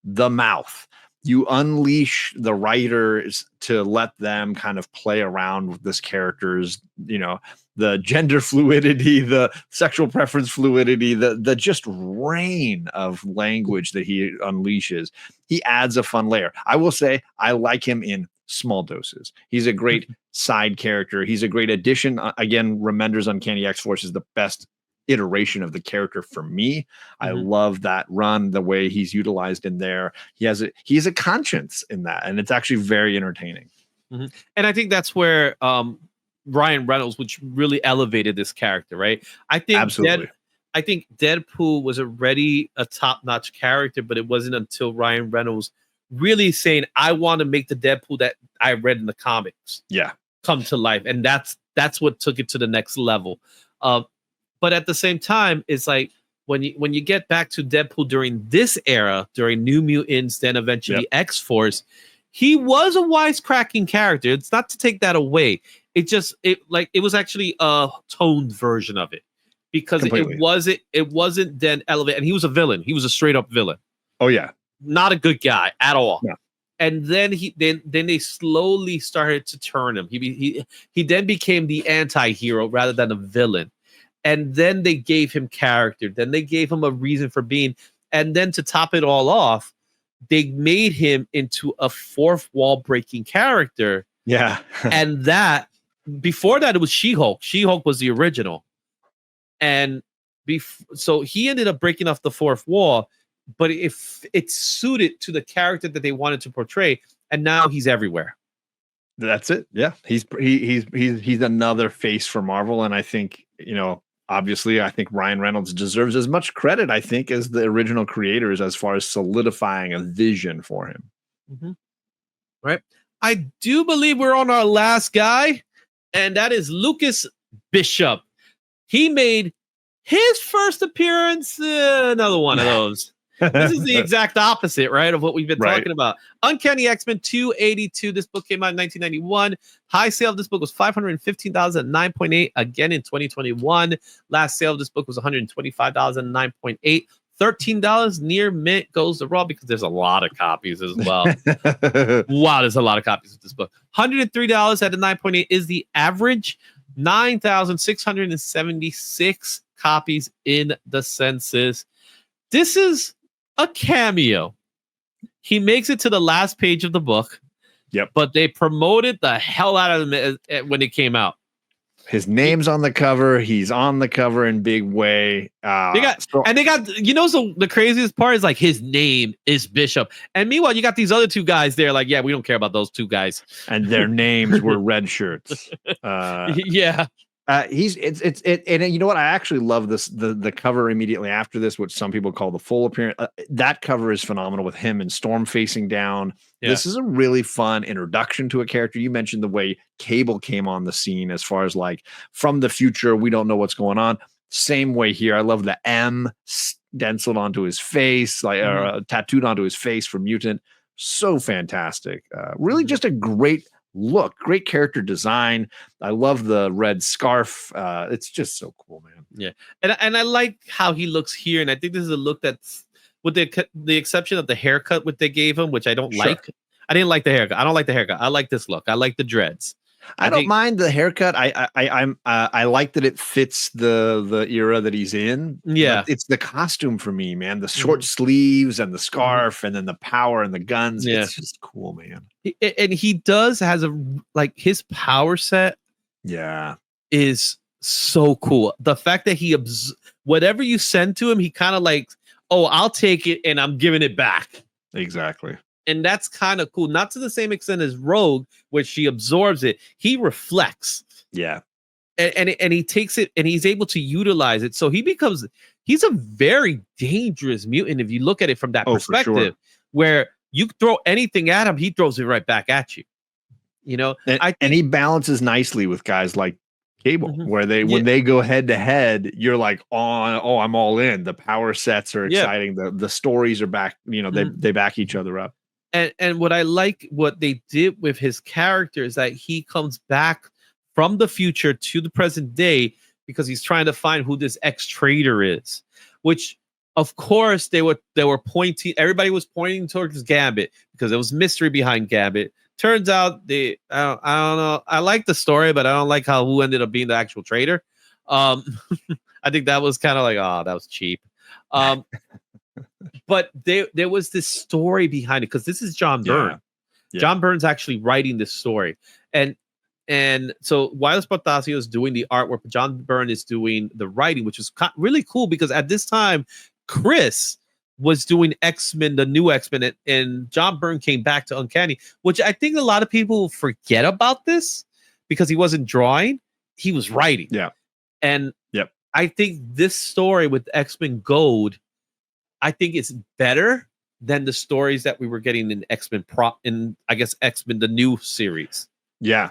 the mouth. You unleash the writers to let them kind of play around with this character's, the gender fluidity, the sexual preference fluidity, the just rain of language that he unleashes. He adds a fun layer. I will say I like him in small doses. He's a great side character. He's a great addition. Again, Remender's Uncanny X-Force is the best iteration of the character for me. I love that run, the way he's utilized in there. He has a conscience in that, and it's actually very entertaining. And I think that's where Ryan Reynolds, which really elevated this character, right? I think absolutely. I think Deadpool was already a top-notch character, but it wasn't until Ryan Reynolds really saying, I want to make the Deadpool that I read in the comics come to life. And that's what took it to the next level. But at the same time, it's like when you get back to Deadpool during this era, during New Mutants, then eventually X-Force, he was a wisecracking character. It's not to take that away. It was actually a toned version of it, because it wasn't then elevated. And he was a villain. He was a straight up villain. Oh yeah, not a good guy at all. No. And then then they slowly started to turn him. He then became the anti-hero rather than a villain. And then they gave him character. Then they gave him a reason for being. And then to top it all off, they made him into a fourth wall breaking character. Yeah. And that, before that, it was She-Hulk. She-Hulk was the original. And so he ended up breaking off the fourth wall, but if it suited to the character that they wanted to portray, and now he's everywhere. That's it. Yeah. He's another face for Marvel. And I think, obviously, I think Ryan Reynolds deserves as much credit, I think, as the original creators as far as solidifying a vision for him. Right. I do believe we're on our last guy, and that is Lucas Bishop. He made his first appearance, another one of those. This is the exact opposite, right, of what we've been talking about. Uncanny X-Men 282. This book came out in 1991. High sale of this book was $515 at 9.8. Again in 2021. Last sale of this book was $125 at 9.8. $13 near mint goes to Raw, because there's a lot of copies as well. Wow, there's a lot of copies of this book. $103 at a 9.8 is the average. 9,676 copies in the census. This is a cameo. He makes it to the last page of the book. Yep. But they promoted the hell out of him when it came out. His name's on the cover. He's on the cover in big way. The craziest part is, like, his name is Bishop. And meanwhile, you got these other two guys there, like, yeah, we don't care about those two guys. And their names were red shirts. Yeah. And you know what? I actually love this the cover immediately after this, which some people call the full appearance. That cover is phenomenal, with him and Storm facing down. Yeah. This is a really fun introduction to a character. You mentioned the way Cable came on the scene, as far as, like, from the future, we don't know what's going on. Same way here. I love the M stenciled onto his face, like tattooed onto his face for Mutant. So fantastic. Really just a great look, great character design. I love the red scarf. It's just so cool, man. Yeah. And I like how he looks here. And I think this is a look that's, with the exception of the haircut what they gave him, which I don't like. I didn't like the haircut. I don't like the haircut. I like this look. I like the dreads. I don't mind the haircut. I like that it fits the era that he's in. Yeah, but it's the costume for me, man. The short sleeves and the scarf, and then the power and the guns. Yeah. It's just cool, man. And he has his power set. Yeah, is so cool. The fact that he whatever you send to him, he kind of like, oh, I'll take it and I'm giving it back. Exactly. And that's kind of cool. Not to the same extent as Rogue, where she absorbs it. He reflects. Yeah. And he takes it and he's able to utilize it. So he's a very dangerous mutant if you look at it from that perspective, where you throw anything at him, he throws it right back at you. You know, and he balances nicely with guys like Cable, where when they go head to head, you're like, I'm all in. The power sets are exciting. The stories are back. You know, they back each other up. And what I like what they did with his character is that he comes back from the future to the present day because he's trying to find who this ex-traitor is, which of course they were pointing. Everybody was pointing towards Gambit because there was mystery behind Gambit. Turns out I don't know. I like the story, but I don't like who ended up being the actual traitor. I think that was kind of like, that was cheap. But there was this story behind it because this is John Byrne. Yeah. John Byrne's actually writing this story, and so Wireless Portacio is doing the artwork, but John Byrne is doing the writing, which is really cool because at this time, Chris was doing X-Men, the new X-Men, and John Byrne came back to Uncanny, which I think a lot of people forget about this because he wasn't drawing, he was writing. Yeah. And I think this story with X-Men Gold, I think it's better than the stories that we were getting in X-Men X-Men, the new series. Yeah.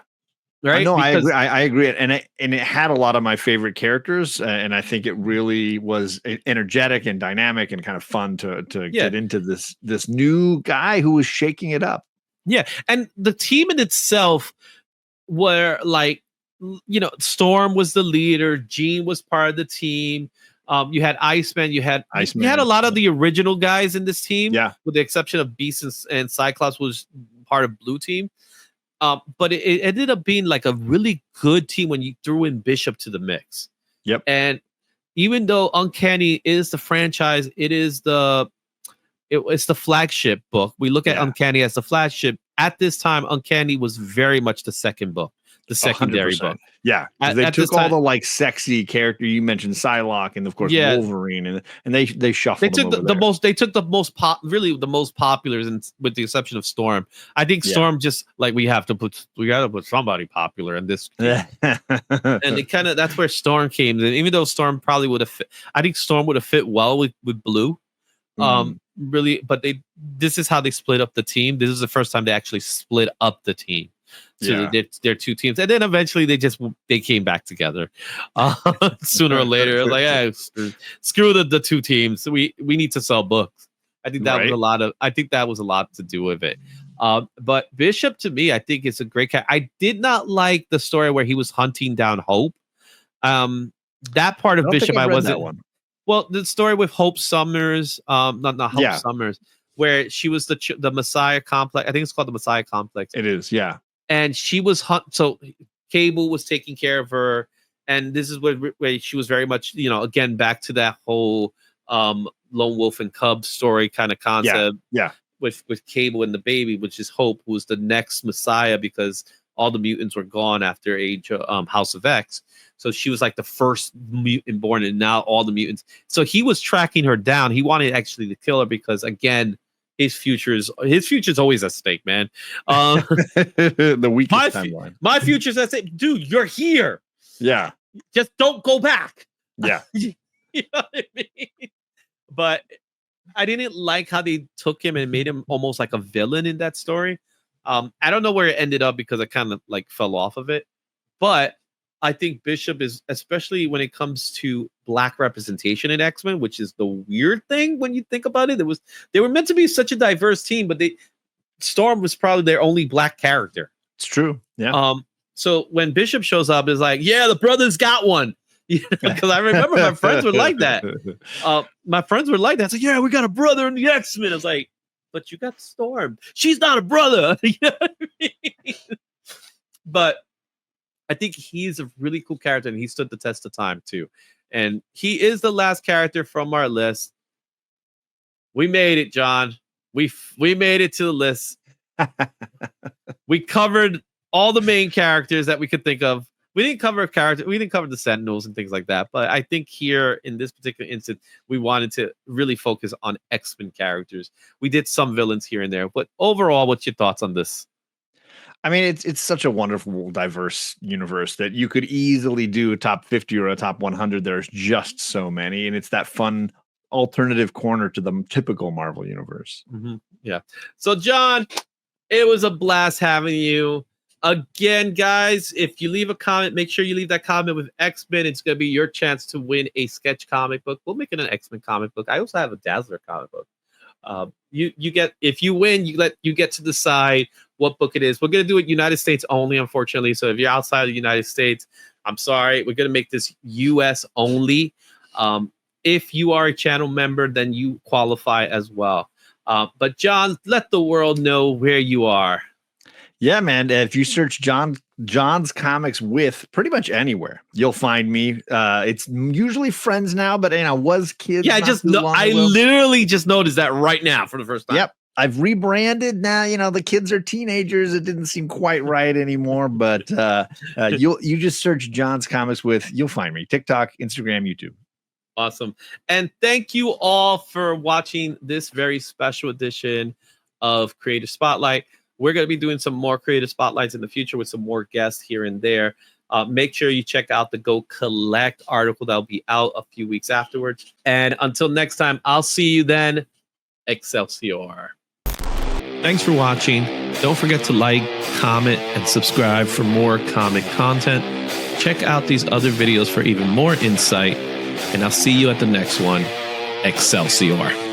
Right. No, I agree. I agree. And it had a lot of my favorite characters. And I think it really was energetic and dynamic and kind of fun to get into this new guy who was shaking it up. Yeah. And the team in itself were like, Storm was the leader. Jean was part of the team. You had Iceman. You had a lot of the original guys in this team. Yeah. With the exception of Beast and Cyclops was part of Blue Team. But it ended up being like a really good team when you threw in Bishop to the mix. Yep. And even though Uncanny is the franchise, it's the flagship book. We look at Uncanny as the flagship. At this time, Uncanny was very much the second book, the secondary 100%. Book. Yeah, they took all the like sexy character you mentioned, Psylocke, and of course Wolverine, and they shuffled. They took the most populars, and with the exception of Storm. I think Storm just like we got to put somebody popular in this, and it kind of that's where Storm came in. Even though Storm probably would have fit, I think Storm would have fit well with Blue. Really, but this is how they split up the team. This is the first time they actually split up the team. So they're two teams, and then eventually they came back together. Sooner or later, like screw the two teams. We need to sell books. I think that was a lot to do with it. But Bishop to me, I think it's a great cat. I did not like the story where he was hunting down Hope. That part of Bishop I wasn't. That one. Well, the story with Hope Summers, not Hope Summers, where she was the Messiah Complex. I think it's called the Messiah Complex. It is, yeah. And she was so Cable was taking care of her, and this is where she was very much, again back to that whole lone wolf and cub story kind of concept. Yeah. With Cable and the baby, which is Hope, who was the next Messiah because all the mutants were gone after House of X. So she was like the first mutant born, and now all the mutants. So he was tracking her down. He wanted actually to kill her because, again, his future is always at stake, man. The weakest timeline. My future's at stake, dude. You're here. Yeah. Just don't go back. Yeah. You know what I mean? But I didn't like how they took him and made him almost like a villain in that story. I don't know where it ended up because I kind of like fell off of it, but I think Bishop is, especially when it comes to black representation in X-Men, which is the weird thing when you think about it. They were meant to be such a diverse team, but Storm was probably their only black character. It's true. Yeah. So when Bishop shows up, it's like, yeah, the brothers got one. Because I remember my friends were like that. My friends were like that. It's like, yeah, we got a brother in the X-Men. It's like, but you got Storm. She's not a brother. You know what I mean? But I think he's a really cool character, and he stood the test of time too. And he is the last character from our list. We made it, John. We made it to the list. We covered all the main characters that we could think of. We didn't cover the Sentinels and things like that. But I think here in this particular instance, we wanted to really focus on X-Men characters. We did some villains here and there, but overall, what's your thoughts on this? I mean, it's such a wonderful, diverse universe that you could easily do a top 50 or a top 100. There's just so many, and it's that fun alternative corner to the typical Marvel universe. Mm-hmm. Yeah. So, John, it was a blast having you. Again, guys, if you leave a comment, make sure you leave that comment with X-Men. It's going to be your chance to win a sketch comic book. We'll make it an X-Men comic book. I also have a Dazzler comic book. You get, if you win, you get to decide what book it is. We're going to do it United States only, unfortunately. So if you're outside of the United States, I'm sorry. We're going to make this US only. If you are a channel member, then you qualify as well. But John, let the world know where you are. Yeah, man. If you search John's Comics with pretty much anywhere, you'll find me. It's usually friends now, but was kids. Yeah, I literally just noticed that right now for the first time. Yep. I've rebranded now. The kids are teenagers. It didn't seem quite right anymore, but you just search John's Comics with, you'll find me. TikTok, Instagram, YouTube. Awesome. And thank you all for watching this very special edition of Creative Spotlight. We're going to be doing some more Creative Spotlights in the future with some more guests here and there. Make sure you check out the Go Collect article that'll be out a few weeks afterwards. And until next time, I'll see you then. Excelsior. Thanks for watching. Don't forget to like, comment, and subscribe for more comic content. Check out these other videos for even more insight. And I'll see you at the next one. Excelsior.